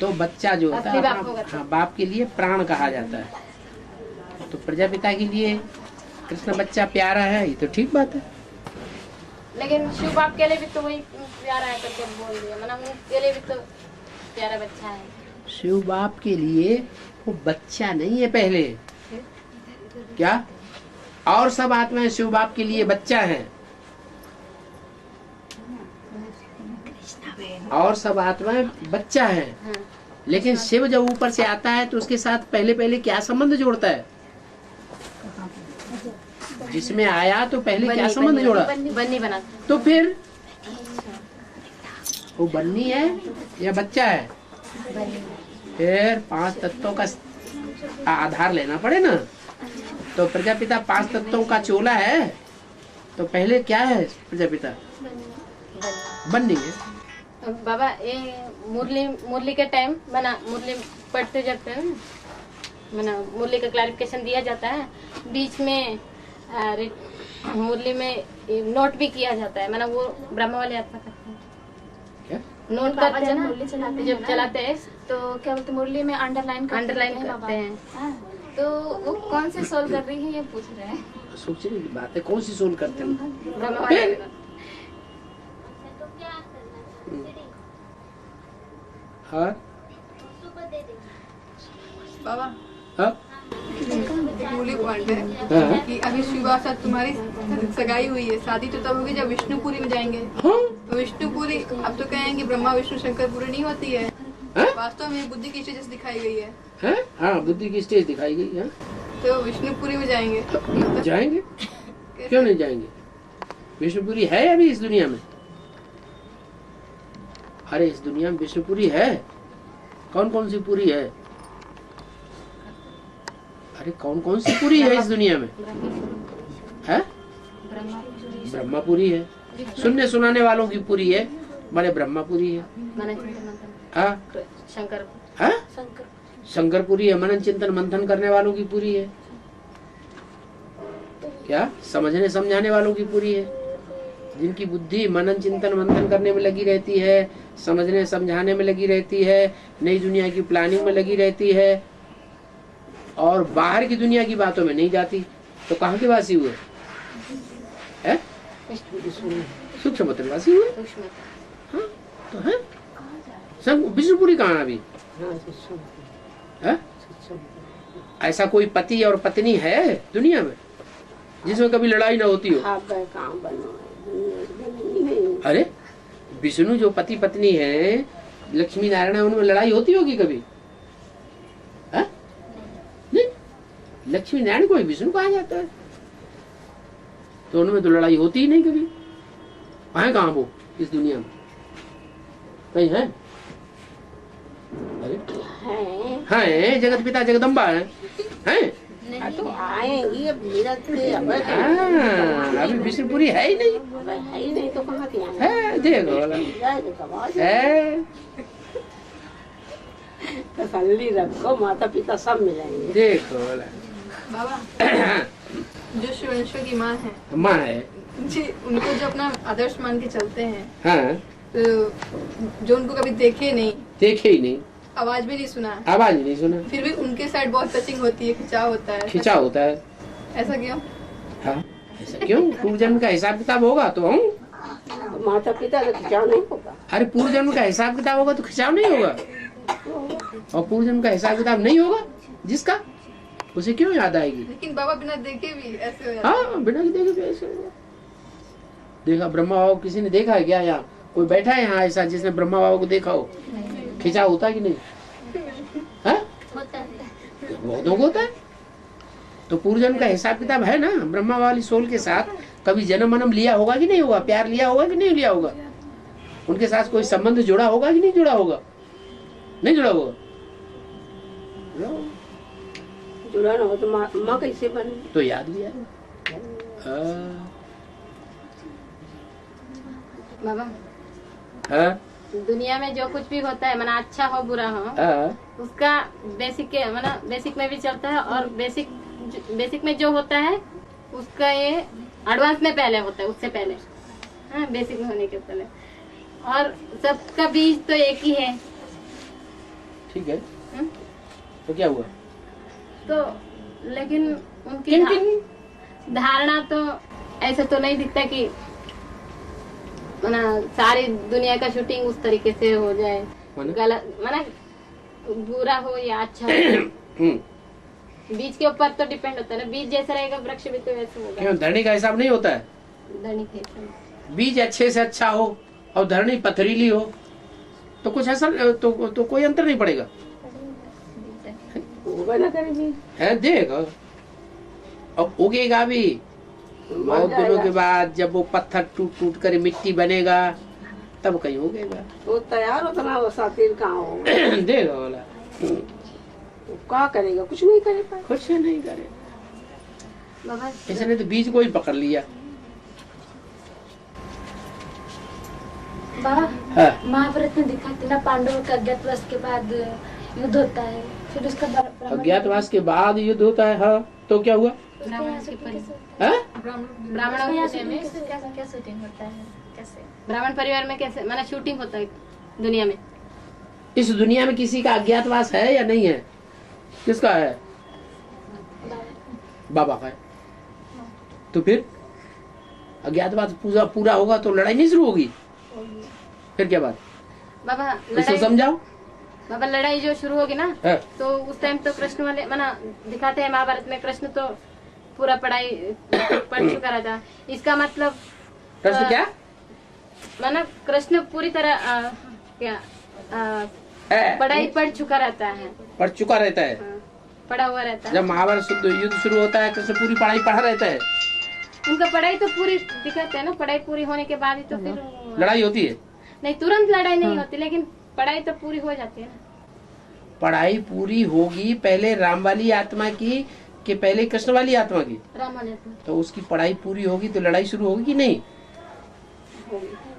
तो बच्चा जो होता है बाप होगा। हाँ, बाप के लिए प्राण कहा जाता है। तो प्रजापिता के लिए कृष्ण बच्चा प्यारा है, ये तो ठीक बात है। लेकिन शिव बाप के लिए भी तो वही प्यारा है करके बोल दिया, मतलब उनके लिए भी तो प्यारा बच्चा है। शिव बाप के लिए वो बच्चा नहीं है पहले, क्या? और सब आत्माएं शिव बाप के लिए बच्चा है, और सब आत्माएं बच्चा है। लेकिन शिव जब ऊपर से आता है तो उसके साथ पहले पहले क्या संबंध जोड़ता है? जिसमें आया तो पहले क्या संबंध जोड़ा? बन्नी बना। तो फिर वो बन्नी है या बच्चा है? फिर 5 तत्वों का आधार लेना पड़े ना। तो प्रजापिता 5 तत्वों का चोला है, तो पहले क्या है प्रजापिता? बन्नी है। बाबा ये मुरली के टाइम मना मुरली पढ़ते जाते हैं, मना मुरली का क्लैरिफिकेशन दिया जाता है, बीच में मुरली में नोट भी किया जाता है, मना वो ब्रह्मा वाले ऐसा करते हैं, क्या नोट करते हैं ना जब चलाते हैं तो क्या बोलते मुरली में अंडरलाइन करते हैं। तो वो कौन से सोल कर रही है ये पूछ रहे हैं। सोचने की बात है, कौन सी सोल करते हैं? ब्रह्मा वाले हाँ बाबा हाँ मूली पॉइंट है हाँ। कि अभी शिवा साथ तुम्हारी सगाई हुई है, शादी तो तब होगी जब विष्णुपुरी में जाएंगे। हाँ? तो विष्णुपुरी अब तो कहेंगे ब्रह्मा विष्णु शंकर पूरी नहीं होती है, हाँ? वास्तव में बुद्धि की स्टेज दिखाई गई है। हाँ? हाँ, बुद्धि की स्टेज दिखाई गई है। तो विष्णुपुरी में जाएंगे। जाएंगे, क्यों नहीं जाएंगे? विष्णुपुरी है अभी इस दुनिया में? अरे इस दुनिया में विष्णुपुरी है। कौन कौन सी पुरी है? अरे कौन कौन सी पुरी है इस दुनिया में? है ब्रह्मापुरी है, सुनने सुनाने वालों की पुरी है, बड़े ब्रह्मापुरी है। हाँ? शंकर हाँ? शंकरपुरी है, मनन चिंतन मंथन करने वालों की पुरी है। क्या? समझने समझाने वालों की पुरी है, जिनकी बुद्धि मनन चिंतन मंथन करने में लगी रहती है, समझने समझाने में लगी रहती है, नई दुनिया की प्लानिंग में लगी रहती है और बाहर की दुनिया की बातों में नहीं जाती। तो कहाँ के वासी हुए? है? सूक्ष्म वासी हुए। हाँ, तो है सब। विष्णुपुरी कहाँ अभी है? ऐसा कोई पति और पत्नी है दुनिया में जिसमें कभी लड़ाई ना होती हो? अरे विष्णु जो पति पत्नी है, लक्ष्मी नारायण है, उनमें लड़ाई होती होगी कभी? है? नहीं, लक्ष्मी नारायण को विष्णु कहा जाता है, तो उनमें तो लड़ाई होती ही नहीं कभी। है कहाँ वो इस दुनिया में? कहीं है? अरे है, जगत पिता जगदम्बा है। तो आएंगी अब धीरज से। अभी विष्णुपुरी है ही नहीं। है ही नहीं तो कहाँ से आएंगे? है, देखो है, तसल्ली रखो, माता पिता सब मिलेंगे। देखो बाबा जो शिवेश्वर की माँ है, माँ है जी, उनको जो अपना आदर्श मान के चलते हैं, हाँ, तो जो उनको कभी देखे नहीं, देखे ही नहीं, आवाज भी नहीं सुना, आवाज नहीं सुना, फिर भी उनके साइड बहुत टचिंग होती है, खिंचाव होता है। खिंचा होता है। ऐसा क्यों? हाँ, ऐसा क्यों? पूर्व जन्म का हिसाब किताब होगा तो हम, माता पिता तो खिंचाव नहीं होगा। अरे पूर्व जन्म का हिसाब किताब होगा तो खिंचाव नहीं होगा, और पूर्व जन्म का हिसाब किताब नहीं होगा जिसका, उसे क्यों याद आएगी? लेकिन बाबा बिना देखे भी ऐसे हो जाता है। हाँ, बिना देखे भी ऐसे होगा। देखा ब्रह्मा बाबा किसी ने देखा है क्या? यहाँ कोई बैठा है यहाँ ऐसा जिसने ब्रह्मा बाबा को देखा हो? खिंचा होता कि नहीं? बहुतों को होता है। तो पूर्व जन्म का हिसाब किताब है ना ब्रह्मा वाली सोल के साथ। कभी जन्म मनम लिया होगा कि नहीं होगा? प्यार लिया होगा कि नहीं लिया होगा? उनके साथ कोई संबंध जुड़ा होगा कि नहीं जुड़ा होगा? नहीं जुड़ा होगा? जुड़ा ना हो तो माँ कैसे बने? तो याद भी है। बाबा हाँ? दुनिया में जो कुछ भी होता है, मना अच्छा हो बुरा हो, उसका बेसिक के मना बेसिक में भी चलता है, और बेसिक में जो होता है उसका ये एडवांस में पहले होता है, उससे पहले। हाँ, बेसिक में होने के पहले। और सबका बीज तो एक ही है। ठीक है। तो क्या हुआ? तो लेकिन उनकी धारणा तो ऐसा तो नहीं दिखता कि मना सारी दुनिया का शूटिंग उस तरीके से हो जाए, गलत मना बुरा हो या अच्छा हो। बीज के ऊपर तो डिपेंड होता है ना, बीज जैसा रहेगा वृक्ष भी तो वैसे होगा। क्यों धरनी का हिसाब नहीं होता है? धरनी के हिसाब बीज अच्छे से अच्छा हो और धरनी पथरीली हो तो कुछ ऐसा तो कोई अंतर नहीं पड़ेगा। होगा ना करेगी है देगा और उगेगा भी। बहुत दिनों के बाद जब वो पत्थर टूट टूट कर मिट्टी बनेगा तब कहीं उगेगा। वो तैयार होता ना, वो साथी कहाँ होगा देगा वाला क्या करेगा, कुछ नहीं करेगा, कुछ नहीं करे। बाबा ऐसे नहीं तो बीज को ही पकड़ लिया। बाबा हाँ। महाभारत में दिखाते ना पांडवों का अज्ञातवास के बाद युद्ध होता है, फिर उसका अज्ञातवास के बाद युद्ध होता है। हाँ तो क्या हुआ? ब्राह्मणों के में क्या शूटिंग होता है, कैसे ब्राह्मण परिवार में कैसे माना शूटिंग होता है दुनिया में? इस दुनिया में किसी का अज्ञातवास है या नहीं है? किसका है? बाबा का है। तो फिर अज्ञातवास पूरा होगा तो लड़ाई नहीं शुरू होगी। फिर क्या बात? बाबा इसको समझाओ। बाबा लड़ाई जो शुरू होगी ना है? तो उस टाइम तो कृष्ण वाले माना दिखाते हैं महाभारत में कृष्ण तो पूरा पढ़ाई पढ़ चुका रहता। इसका मतलब कृष्ण क्या माना कृष्ण पूरी तरह क्या पढ़ाई पढ़ चुका रहता है, पढ़ चुका रहता है। पढ़ा हुआ रहता है। जब महाभारत युद्ध शुरू होता है कृष्ण पूरी पढ़ाई पढ़ा रहता है। उनका पढ़ाई तो पूरी दिखाते हैं ना, पढ़ाई पूरी होने के बाद ही तो फिर लड़ाई होती है। नहीं तुरंत लड़ाई नहीं होती, लेकिन पढ़ाई तो पूरी हो जाती है ना। पढ़ाई पूरी होगी पहले राम वाली आत्मा की कि पहले कृष्ण वाली आत्मा की? राम वाली आत्मा। तो उसकी पढ़ाई पूरी होगी तो लड़ाई शुरू होगी कि नहीं?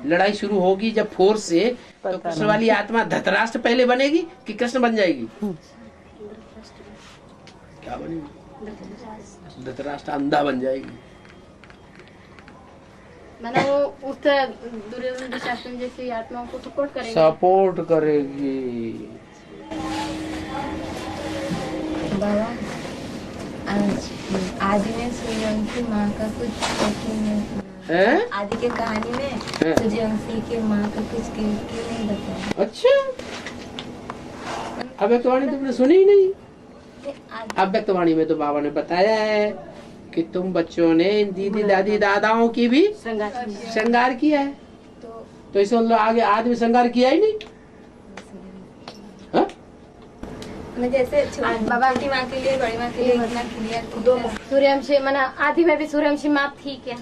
लड़ाई शुरू होगी जब फोर्स से, तो कृष्ण वाली आत्मा धृतराष्ट्र पहले बनेगी कि कृष्ण बन जाएगी? क्या बनेगी? धृतराष्ट्र अंधा बन जाएगी। मैंने वो उस दुर्योधन दुशासन जैसी आत्माओं को सपोर्ट करेगी। बाबा आदि में सूर्यवंशी माँ का कुछ है? आदि के कहानी में सूर्यवंशी की माँ का कुछ क्यों नहीं बताया? अच्छा अव्यक्तवाणी तुमने सुनी ही नहीं? अव्यक्तवाणी में तो बाबा ने बताया है कि तुम बच्चों ने दीदी दादी दादाओं की भी श्रृंगार किया है। तो इसे मतलब आगे आदमी श्रृंगार किया ही नहीं। जैसे छोटी माँ के लिए बड़ी माँ के लिए इतना क्लियर सूर्यवंशी मना आदि में भी सूर्यवंशी माँ थी क्या?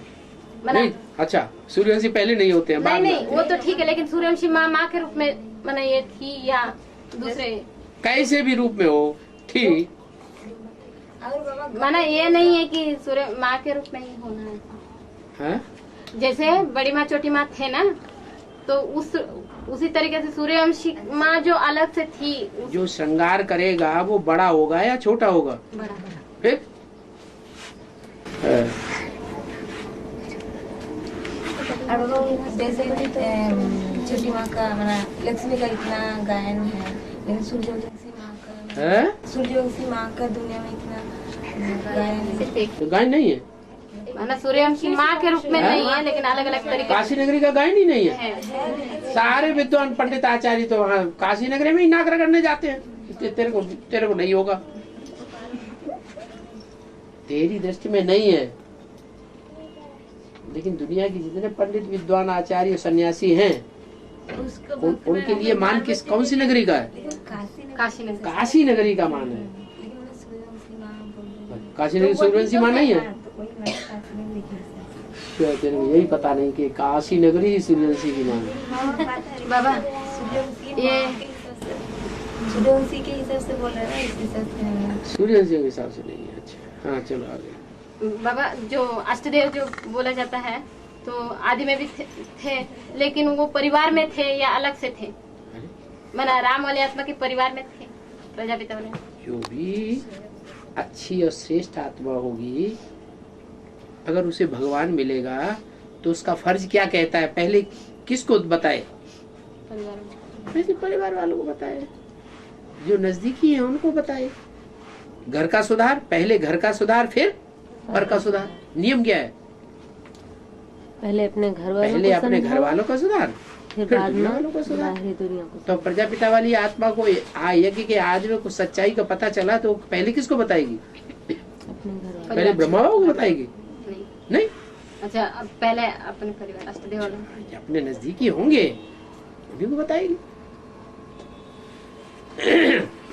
नहीं, अच्छा सूर्यवंशी पहले नहीं होते हैं? नहीं वो तो ठीक है, लेकिन सूर्यवंशी माँ के रूप में मना ये थी या दूसरे कैसे भी रूप में हो थी। माना ये नहीं है कि सूर्य माँ के रूप में ही होना है। जैसे बड़ी माँ छोटी माँ थे ना, तो उसी तरीके से सूर्यवंशी माँ जो अलग से थी। जो श्रृंगार करेगा वो बड़ा होगा या छोटा होगा? बड़ा। फिर जैसे छोटी माँ का मना लक्ष्मी का इतना गायन है, लेकिन सूर्यवंशी माँ का दुनिया में इतना गायन है। तो गायन नहीं है? माना सूर्यवंशी माँ के रूप में नहीं है, लेकिन अलग अलग तरीके। काशी नगरी का गायन ही नहीं है? सारे विद्वान पंडित आचार्य तो वहाँ काशी नगरी में ही नागर करने जाते हैं। तेरे को नहीं होगा, तेरी दृष्टि में नहीं है। लेकिन दुनिया की जितने पंडित विद्वान आचार्य सन्यासी हैं उनके लिए मान कौन सी नगरी का है? काशी नगरी का मान है। काशी नगरी सूर्यवंशी मान नहीं है? तेरे को यही पता नहीं कि काशी नगरी सूर्यवंशी की मान है। बाबा ये सूर्यवंशी के हिसाब से बोल रहे हैं, सूर्यवंशी के हिसाब से नहीं है। अच्छा हाँ चलो आगे। बाबा जो अष्टदेव जो बोला जाता है तो आदि में भी थे, लेकिन वो परिवार में थे या अलग से थे? माना राम वाले आत्मा के परिवार में थे प्रजापिता वाले। जो भी अच्छी और श्रेष्ठ आत्मा होगी अगर उसे भगवान मिलेगा तो उसका फर्ज क्या कहता है? पहले किसको बताए? पहले परिवार वालों को बताए, जो नजदीकी है उनको बताए। घर का सुधार, पहले घर का सुधार फिर पर का सुधार। नियम क्या है? पहले अपने घर वालों का सुधार, फिर फिर बाद दुनिया में वालों का सुधार। बाहरी दुनिया को। तो प्रजापिता वाली आत्मा को यज्ञ के आज में कुछ सच्चाई का पता चला तो पहले किसको बताएगी? अपने घर वालों पहले ब्रह्मा बाबा को बताएगी? नहीं, अच्छा, अब पहले अपने परिवार अष्टदेव वालों अपने नजदीकी होंगे उन्हीं को बताएगी।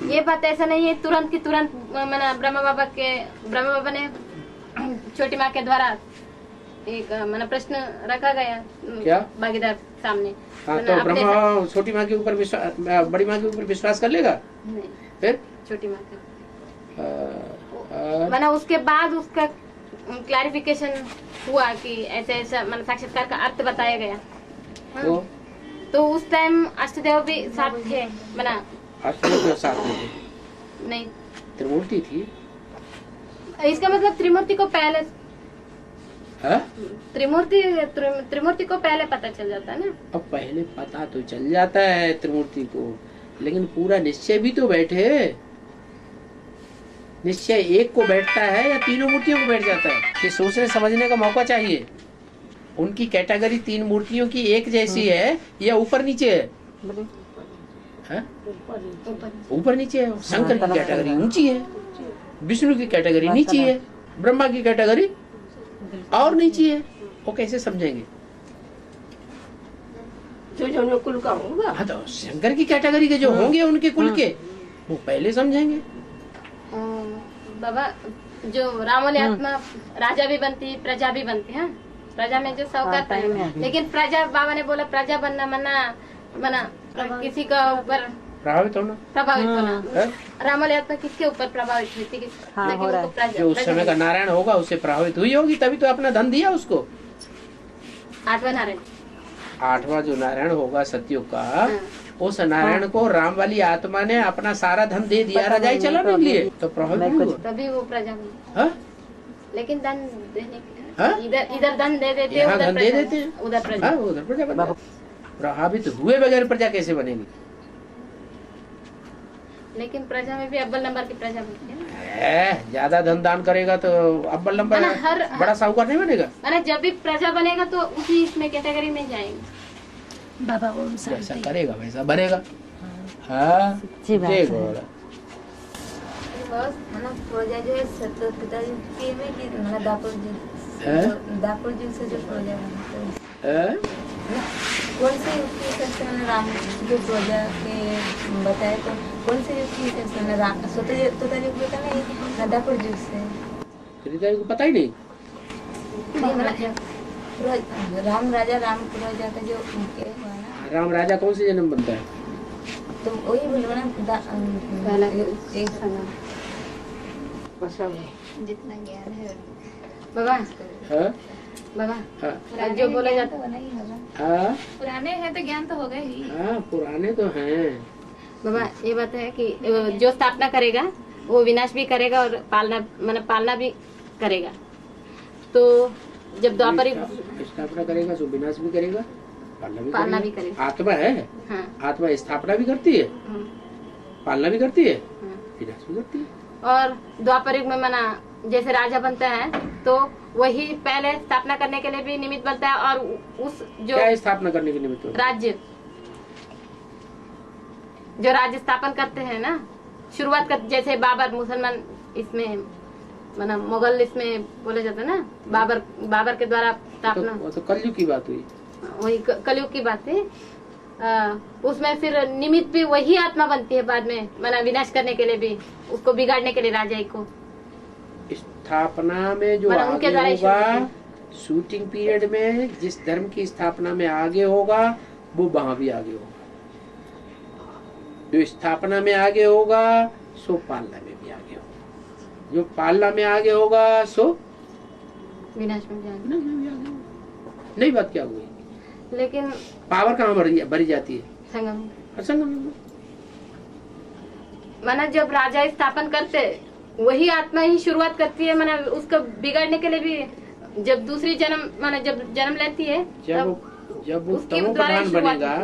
ये बात ऐसा नहीं है तुरंत की तुरंत मैंने ब्रह्मा बाबा ने छोटी माँ के द्वारा एक मैंने प्रश्न रखा गया क्या? भागीदार सामने। हाँ, मैंने तो अपने ब्रह्मा छोटी माँ के ऊपर विश्वास, बड़ी माँ के ऊपर विश्वास कर लेगा? नहीं, फिर छोटी माँ का आ, मैंने उसके बाद उसका क्लैरिफिकेशन हुआ कि ऐसे ऐसा मैंने साक्षात्कार का अर्थ बताया गया। हाँ। तो उस टाइम अष्टदेव भी साथ थे, मैंने अष्टदेव साथ में थे? नहीं, त्रिमूर्ति थी। इसका मतलब त्रिमूर्ति को पहले हाँ? त्रिमूर्ति को पहले पता चल जाता है ना। अब पहले पता तो चल जाता है त्रिमूर्ति को, लेकिन पूरा निश्चय भी तो बैठे। निश्चय एक को बैठता है या तीनों मूर्तियों को बैठ जाता है? ये सोचने समझने का मौका चाहिए। उनकी कैटेगरी तीन मूर्तियों की एक जैसी है या ऊपर नीचे है? ऊपर नीचे है। शंकर की कैटेगरी ऊंची है, विष्णु की कैटेगरी नीची है, ब्रह्मा की कैटेगरी और नीची है। वो कैसे समझेंगे? जो कुल का होगा। हाँ, तो शंकर की कैटेगरी के जो होंगे उनके कुल के वो पहले समझेंगे। बाबा, जो राम वाली आत्मा राजा भी बनती, प्रजा भी बनती है। प्रजा में जो साहूकार है, लेकिन प्रजा, बाबा ने बोला प्रजा बनना मना किसी का ऊपर प्रभावित होना। राम वाली आत्मा किसके ऊपर प्रभावित हुई थी? जो उस समय का नारायण होगा उससे प्रभावित हुई होगी, तभी तो अपना धन दिया उसको। आठवां नारायण, आठवां जो नारायण होगा सतयुग का, उस नारायण को राम वाली आत्मा ने अपना सारा धन दे दिया रजाई चलाने के लिए, तो प्रभावित हुआ। तभी वो प्रजा बनी। लेकिन धन देने इधर धन दे देते, यहाँ धन दे देते हैं, उधर प्रजा, उधर प्रजा। प्रभावित हुए बगैर प्रजा कैसे बनेगी? लेकिन प्रजा में भी अव्वल नंबर की प्रजा बनती है। ज्यादा धन दान करेगा तो अव्वल नंबर बड़ा साहूकार नहीं बनेगा। मैंने जब भी प्रजा बनेगा तो उसी इसमें कैटेगरी में जाएंगे। बाबा वो जैसा करेगा वैसा बनेगा। हाँ, प्रोजा जो है पिताजी के में कि दापुर जी से जो प्रोजा बनते हैं, कौन से युग के हिसाब से मैंने राम जो प्रोजा के बताया, तो कौन से युग के हिसाब से मैंने राम तोता युग बता नहीं, दापुर युग से त्रेता को पता ही नहीं। राम राजा राम प्रोजा का जो उनके राम राजा कौन से जन्म बनता है? तो वही बोलो ना, जितना ज्ञान है बाबा, जो बोला जाता है पुराने हैं तो ज्ञान तो होगा ही। हाँ, पुराने तो हैं बाबा। ये बात है कि जो स्थापना करेगा वो विनाश भी करेगा और पालना भी करेगा। तो जब द्वापर स्थापना करेगा तो विनाश भी करेगा, पालना भी करेगा। आत्मा है। हाँ। आत्मा स्थापना भी करती है, पालना भी करती है, विनाश भी करती है। और द्वापर युग में जैसे राजा बनता है तो वही पहले स्थापना करने के लिए भी निमित्त बनता है। और उस जो क्या स्थापना करने के निमित्त? राज्य, जो राज्य स्थापन करते हैं ना, शुरुआत कर, जैसे बाबर मुसलमान इसमें मुगल इसमें बोला जाता है ना, बाबर के द्वारा स्थापना। वो तो कलयुग की बात हुई। वही कलयुग की बात है। उसमें फिर निमित्त भी वही आत्मा बनती है बाद में, विनाश करने के लिए भी, उसको बिगाड़ने के लिए राजा को। स्थापना में जो आगे होगा, शूटिंग पीरियड में जिस धर्म की स्थापना में आगे होगा वो वहां भी आगे होगा। जो स्थापना में आगे होगा सो पालना में भी आगे होगा, जो पालना में आगे होगा सो विनाश में भी आगे होगा। नई बात क्या हुई? लेकिन पावर कहाँ भरी जाती है? संगम में। जब राजा स्थापन करते वही आत्मा ही शुरुआत करती है, उसको बिगाड़ने के लिए भी। जब दूसरी जब जन्म लेती है, जब वो तमो प्रधान बनेगा,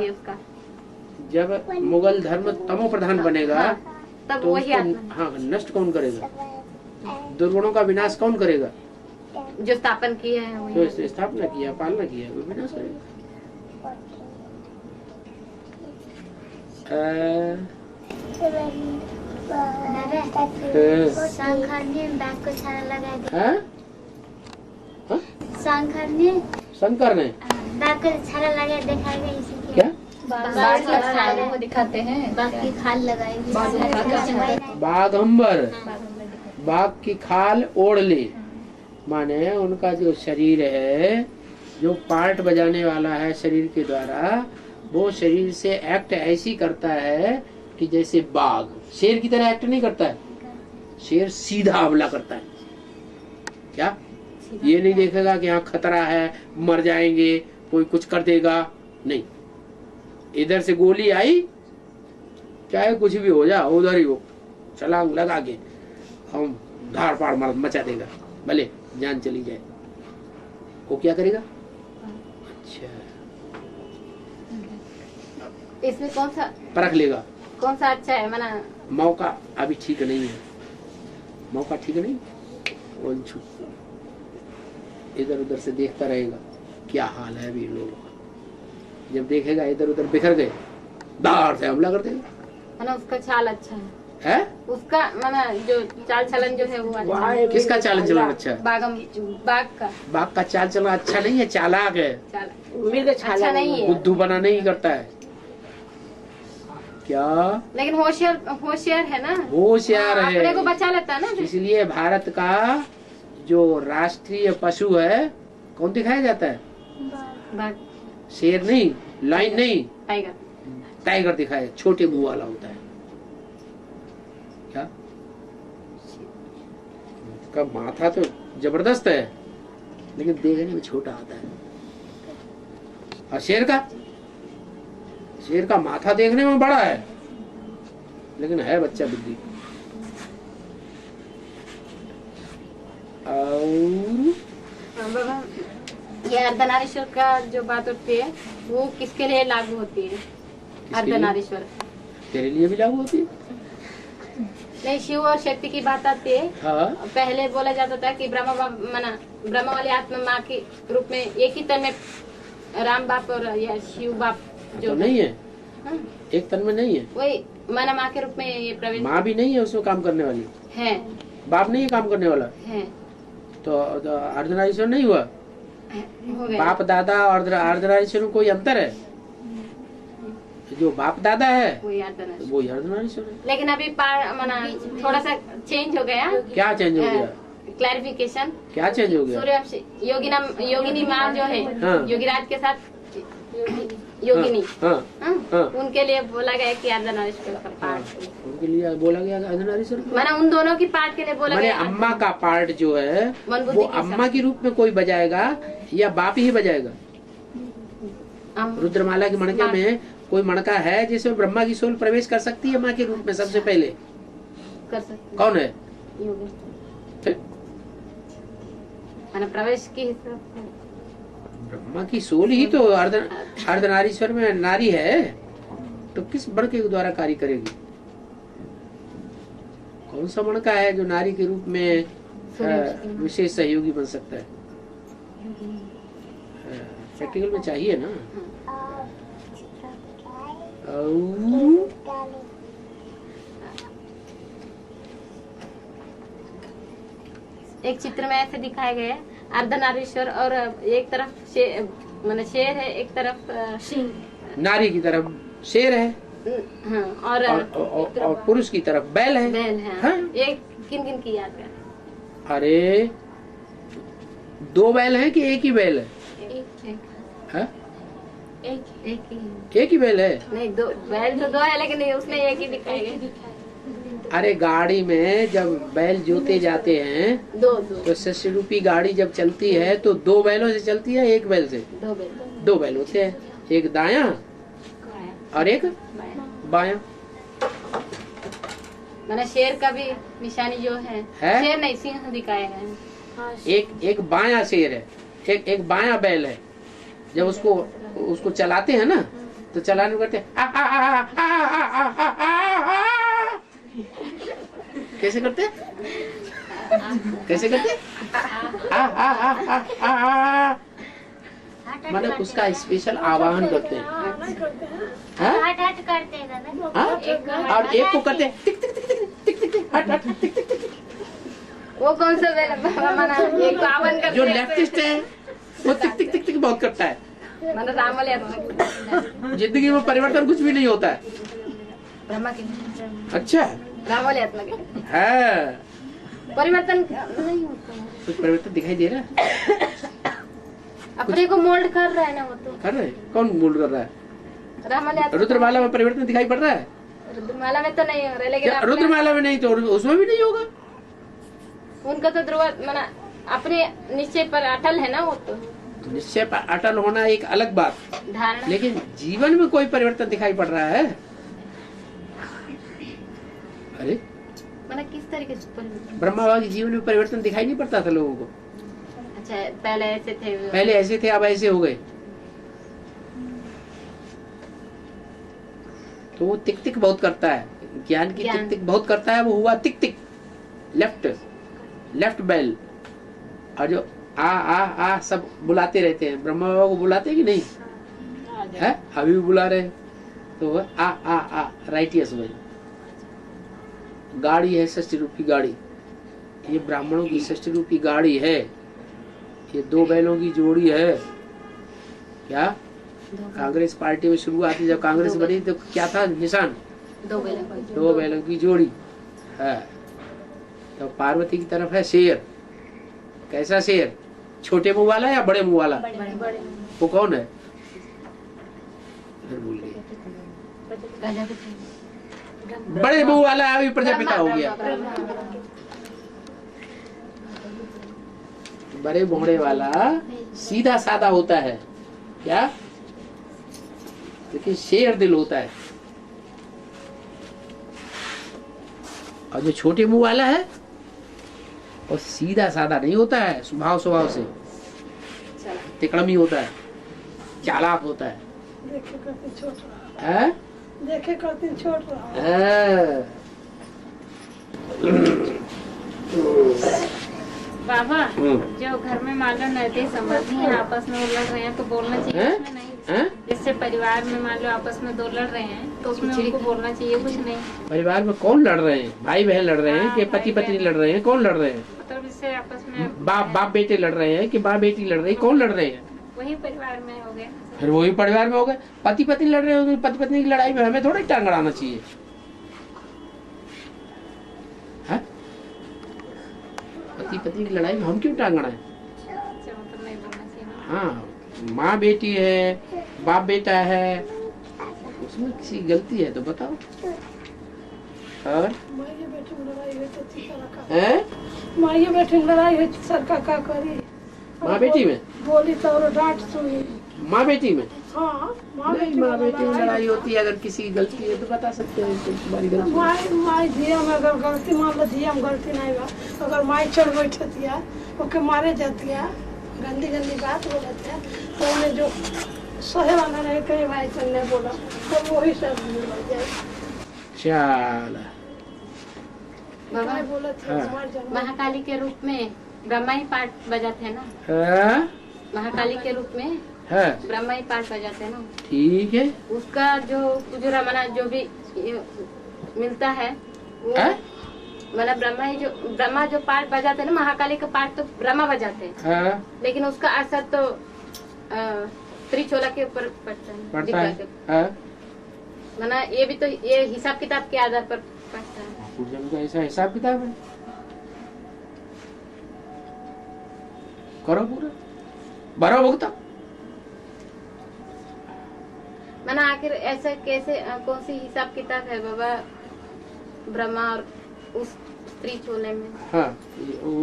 जब मुगल धर्म तमो प्रधान बनेगा, तब तो वही आत्मा। हाँ, नष्ट कौन करेगा? दुर्गुणों का विनाश कौन करेगा? जो स्थापन किए हैं वही। जो इसने स्थापना किया, पालना किया, वो विनाश करेगा। शंकर ने बैग को छाला लगा दिया। हाँ? शंकर ने बैग को छाला लगा दिखाएगा इसी क्या? वो दिखाते हैं बाग की खाल लगाएगी। बाघंबर, बाघ की खाल ओढ़ ले, माने उनका जो शरीर है, जो पार्ट बजाने वाला है शरीर के द्वारा, वो शरीर से एक्ट ऐसी करता है कि जैसे बाघ शेर की तरह एक्ट नहीं करता है। शेर सीधा हमला करता है। क्या ये नहीं देखेगा कि यहाँ खतरा है, मर जाएंगे, कोई कुछ कर देगा, नहीं। इधर से गोली आई, चाहे कुछ भी हो जाए, उधर ही हो छलांग लगा के हम धाड़ पाड़ मार मचा देगा, भले जान चली जाए। वो क्या करेगा? अच्छा, इसमें कौन सा परख लेगा, कौन सा अच्छा है? मना मौका अभी ठीक नहीं है, मौका ठीक नहीं। वो इधर उधर से देखता रहेगा क्या हाल है अभी लोगों का। जब देखेगा इधर उधर बिखर गए, दार से हमला कर देगा। मना उसका चाल अच्छा है, उसका मना जो चाल चलन जो है वो अच्छा है। किसका चाल चलन अच्छा है? बाघ का चाल चलन अच्छा नहीं है, चालाक है, अच्छा नहीं है, बुद्धू बना नहीं करता है। क्या? लेकिन होशियार है ना, होशियार है, अपने को बचा लेता है ना। इसलिए भारत का जो राष्ट्रीय पशु है कौन दिखाया जाता है? बाघ। शेर नहीं, लाइन नहीं, टाइगर। टाइगर दिखाया, छोटे मुंह वाला होता है। क्या? उसका माथा तो जबरदस्त है, लेकिन देखने में छोटा आता है। और शेर का माथा देखने में बड़ा है, लेकिन है बच्चा बुद्धि। और ये अर्धनारीश्वर का जो बात होती है वो किसके लिए लागू होती है? अर्धनारीश्वर तेरे लिए भी लागू होती है। नहीं, शिव और शक्ति की बात आती है। हाँ? पहले बोला जाता था कि ब्रह्म वाली आत्मा माँ के रूप में एक ही तन में राम बाप और या शिव बाप जो तो नहीं है। हाँ? एक तन में नहीं है, वही माना माँ के रूप में ये प्रवेश। माँ भी नहीं है उसमें काम करने वाली, है, बाप नहीं है काम करने वाला है। तो अर्धनारीश्वर नहीं हुआ। हो गया। बाप दादा और अर्धनारीश्वर में कोई अंतर है? जो बाप दादा है वही अर्धनारीश्वर, वो अर्धनारीश्वर है। लेकिन अभी माना थोड़ा सा चेंज हो गया। क्या चेंज हो गया? क्लैरिफिकेशन। क्या चेंज हो गया? सूर्यवंशी योगिनी माँ जो है, हाँ। योगीराज के साथ योगिनी, हाँ, हाँ, हाँ। उनके लिए बोला गया कि अर्धनारीश्वर का पार्ट, उनके लिए बोला गया अर्धनारीश्वर। माना उन दोनों की पार्ट के लिए बोला मैंने गया। अम्मा का पार्ट जो है वो अम्मा के रूप में कोई बजाएगा या बाप ही बजाएगा? रुद्रमाला की मणका में कोई मणका है जिसमें ब्रह्मा की सोल प्रवेश कर सकती है माँ के रूप में? सबसे पहले कर सकते कौन है? योगी। माना प्रवेश की हिसाब से ब्रह्मा की सोल ही तो अर्धनारीश्वर में नारी है, तो किस मणके के द्वारा कार्य करेगी? कौन सा मणका है जो नारी के रूप में विशेष सहयोगी बन सकता है? प्रैक्टिकल में चाहिए ना। एक चित्र में ऐसे दिखाए गए अर्धनारीश्वर, और एक तरफ शेर है, एक तरफ नारी की तरफ शेर है, हाँ, और पुरुष की तरफ बैल है। हाँ? एक किन किन की याद कर? अरे दो बैल है कि एक ही बैल है? एक ही बैल है? नहीं, दो बैल तो दो है, लेकिन उसमें एक ही दिखाई गई। अरे गाड़ी में जब बैल जोते जाते हैं दो तो शस्य रूपी गाड़ी जब चलती है तो दो बैलों से चलती है, एक बैल से? दो बैल होते हैं, एक दायां और एक बायां। मैंने शेर का भी निशानी जो है? शेर नहीं, सिंह दिखाया है। एक बायां शेर है, एक बायां बैल है। जब उसको चलाते हैं ना तो चलाने करते हैं कैसे करते हैं? कैसे करते? आ आ आ आ आ आ माने उसका स्पेशल आवाहन करते हैं। हट हट करते हैं दादा। हाँ? और एक को करते हैं टिक टिक टिक टिक टिक टिक टिक हट हट टिक टिक टिक टिक। वो कौन सा माना एक को आवन करते जो लेफ्टिस्ट है वो टिक टिक टिक टिक बहुत करता है। माना राम वाले आत्मा जिंदगी में परिवर्तन कुछ भी नहीं होता है। ब्रह्मा की अच्छा राम वाले आत्मा के है, परिवर्तन नहीं होता है। कुछ परिवर्तन दिखाई दे रहा है? अपने को मोल्ड कर रहा है ना वो तो। कर रहे? कौन मोल्ड कर रहा है? राम वाले आत्मा रुद्रमाला में परिवर्तन दिखाई पड़ रहा है? रुद्रमाला में तो नहीं हो रहा है, लेकिन क्या अपने- रुद्रमाला में नहीं तो उसमें भी नहीं होगा? उनका तो ध्रुव माना अपने निश्चय पर अटल है ना वो तो। निश्चय पर अटल होना एक अलग बात, धारणा लेकिन जीवन में कोई परिवर्तन दिखाई पड़ रहा है? अरे माना किस तरीके से परिवर्तन? ब्रह्मा बाबा के जीवन में परिवर्तन दिखाई नहीं पड़ता था लोगों को? अच्छा पहले ऐसे थे पहले ऐसे थे, अब ऐसे हो गए। तो वो टिक टिक बहुत करता है, ज्ञान की टिक टिक बहुत करता है। वो हुआ टिक टिक लेफ्ट बेल। और जो आ सब बुलाते रहते हैं, ब्रह्मा बाबा को बुलाते हैं कि नहीं है? अभी भी बुला रहे हैं। तो वो आ राइटियस बेल गाड़ी है, षष्ठी रूपी गाड़ी। ये ब्राह्मणों की षष्ठी रूपी गाड़ी है। ये दो बैलों की जोड़ी है। क्या कांग्रेस पार्टी में शुरुआत जब कांग्रेस बनी तो क्या था निशान? दो बैलों की जोड़ी है। तो पार्वती की तरफ है शेर। कैसा शेर? छोटे मुंह वाला या बड़े मुंह वाला? वो कौन है? भूल गई। बड़े मुंह वाला अभी प्रजापिता हो गया। बड़े भोंडे वाला सीधा साधा होता है क्या, लेकिन शेर दिल होता है। और जो छोटे मुंह वाला है वो सीधा साधा नहीं होता है, स्वभाव से तिकड़मी होता है, चालाक होता है। देखे करती छोट रहा। बाबा जो घर में मान लो नदी समझी हैं आपस में लड़ रहे हैं तो बोलना चाहिए उसमें नहीं। जिससे परिवार में मान लो आपस में दो लड़ रहे हैं तो उसमें उनको बोलना चाहिए कुछ नहीं। परिवार में कौन लड़ रहे हैं? भाई बहन लड़ रहे हैं कि पति पत्नी लड़ रहे हैं? कौन लड़ रहे हैं? मतलब इससे आपस में बाप बेटे लड़ रहे हैं कि बाप बेटी लड़ रही है? कौन लड़ रहे हैं? वही परिवार में हो गया। फिर वही परिवार में हो गए। पति पत्नी लड़ रहे हो, पति पत्नी की लड़ाई में हमें थोड़ा टांग अड़ाना चाहिए। पति पत्नी की लड़ाई में हम क्यों टांग अड़ाएं? हाँ, माँ बेटी है, बाप बेटा है, उसमें किसी गलती है तो बताओ। और माइये बेटी में लड़ाई हुई तो सरकार का करी? माँ बेटी में बोली तो और डांट सुनी। माँ बेटी में? हाँ, माँ बेटी में लड़ाई होती है। अगर किसी की गलती है तो बता सकते हैं तो तुम्हारी गलती। माई धिया में अगर गलती मान लो, धिया में गलती नहीं बा, अगर माई चढ़ बैठती है ओके मारे जाती है, गंदी बात बोलते हैं तो उन्हें जो सहे वाला रहे कहीं भाई चलने बोला तो वही सब बोल जाए। चल महाकाली के रूप में ब्रह्मा ही पाठ बजाते हैं ना। महाकाली के रूप में ब्रह्मा ही पाठ बजाते हैं ना। ठीक है। उसका जो रमना जो भी मिलता है वो मतलब ब्रह्मा जो पाठ बजाते हैं ना, महाकाली का पाठ तो ब्रह्मा बजाते हैं। लेकिन उसका असर तो त्रिचोला के ऊपर पड़ता है। मना ये भी तो ये हिसाब किताब के आधार पर पड़ता है। का ऐसा हिसाब किताब है? करो पूरा बड़ा भुगता। मना आखिर ऐसा कैसे कौन सी हिसाब किताब है बाबा ब्रह्मा और उस स्त्री चोले में? हाँ,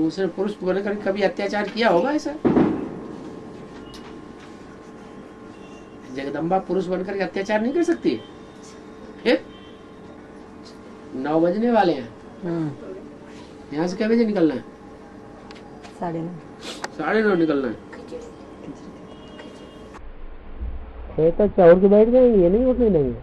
उसने पुरुष बनकर कभी अत्याचार किया होगा ऐसा? जगदम्बा पुरुष बनकर अत्याचार नहीं कर सकती? फिर 9 बजने वाले हैं। यहाँ से क्या बजे निकलना है? 9:30 निकलना है। तो चाउर के बैठ जाएंगे, ये नहीं उठने देंगे।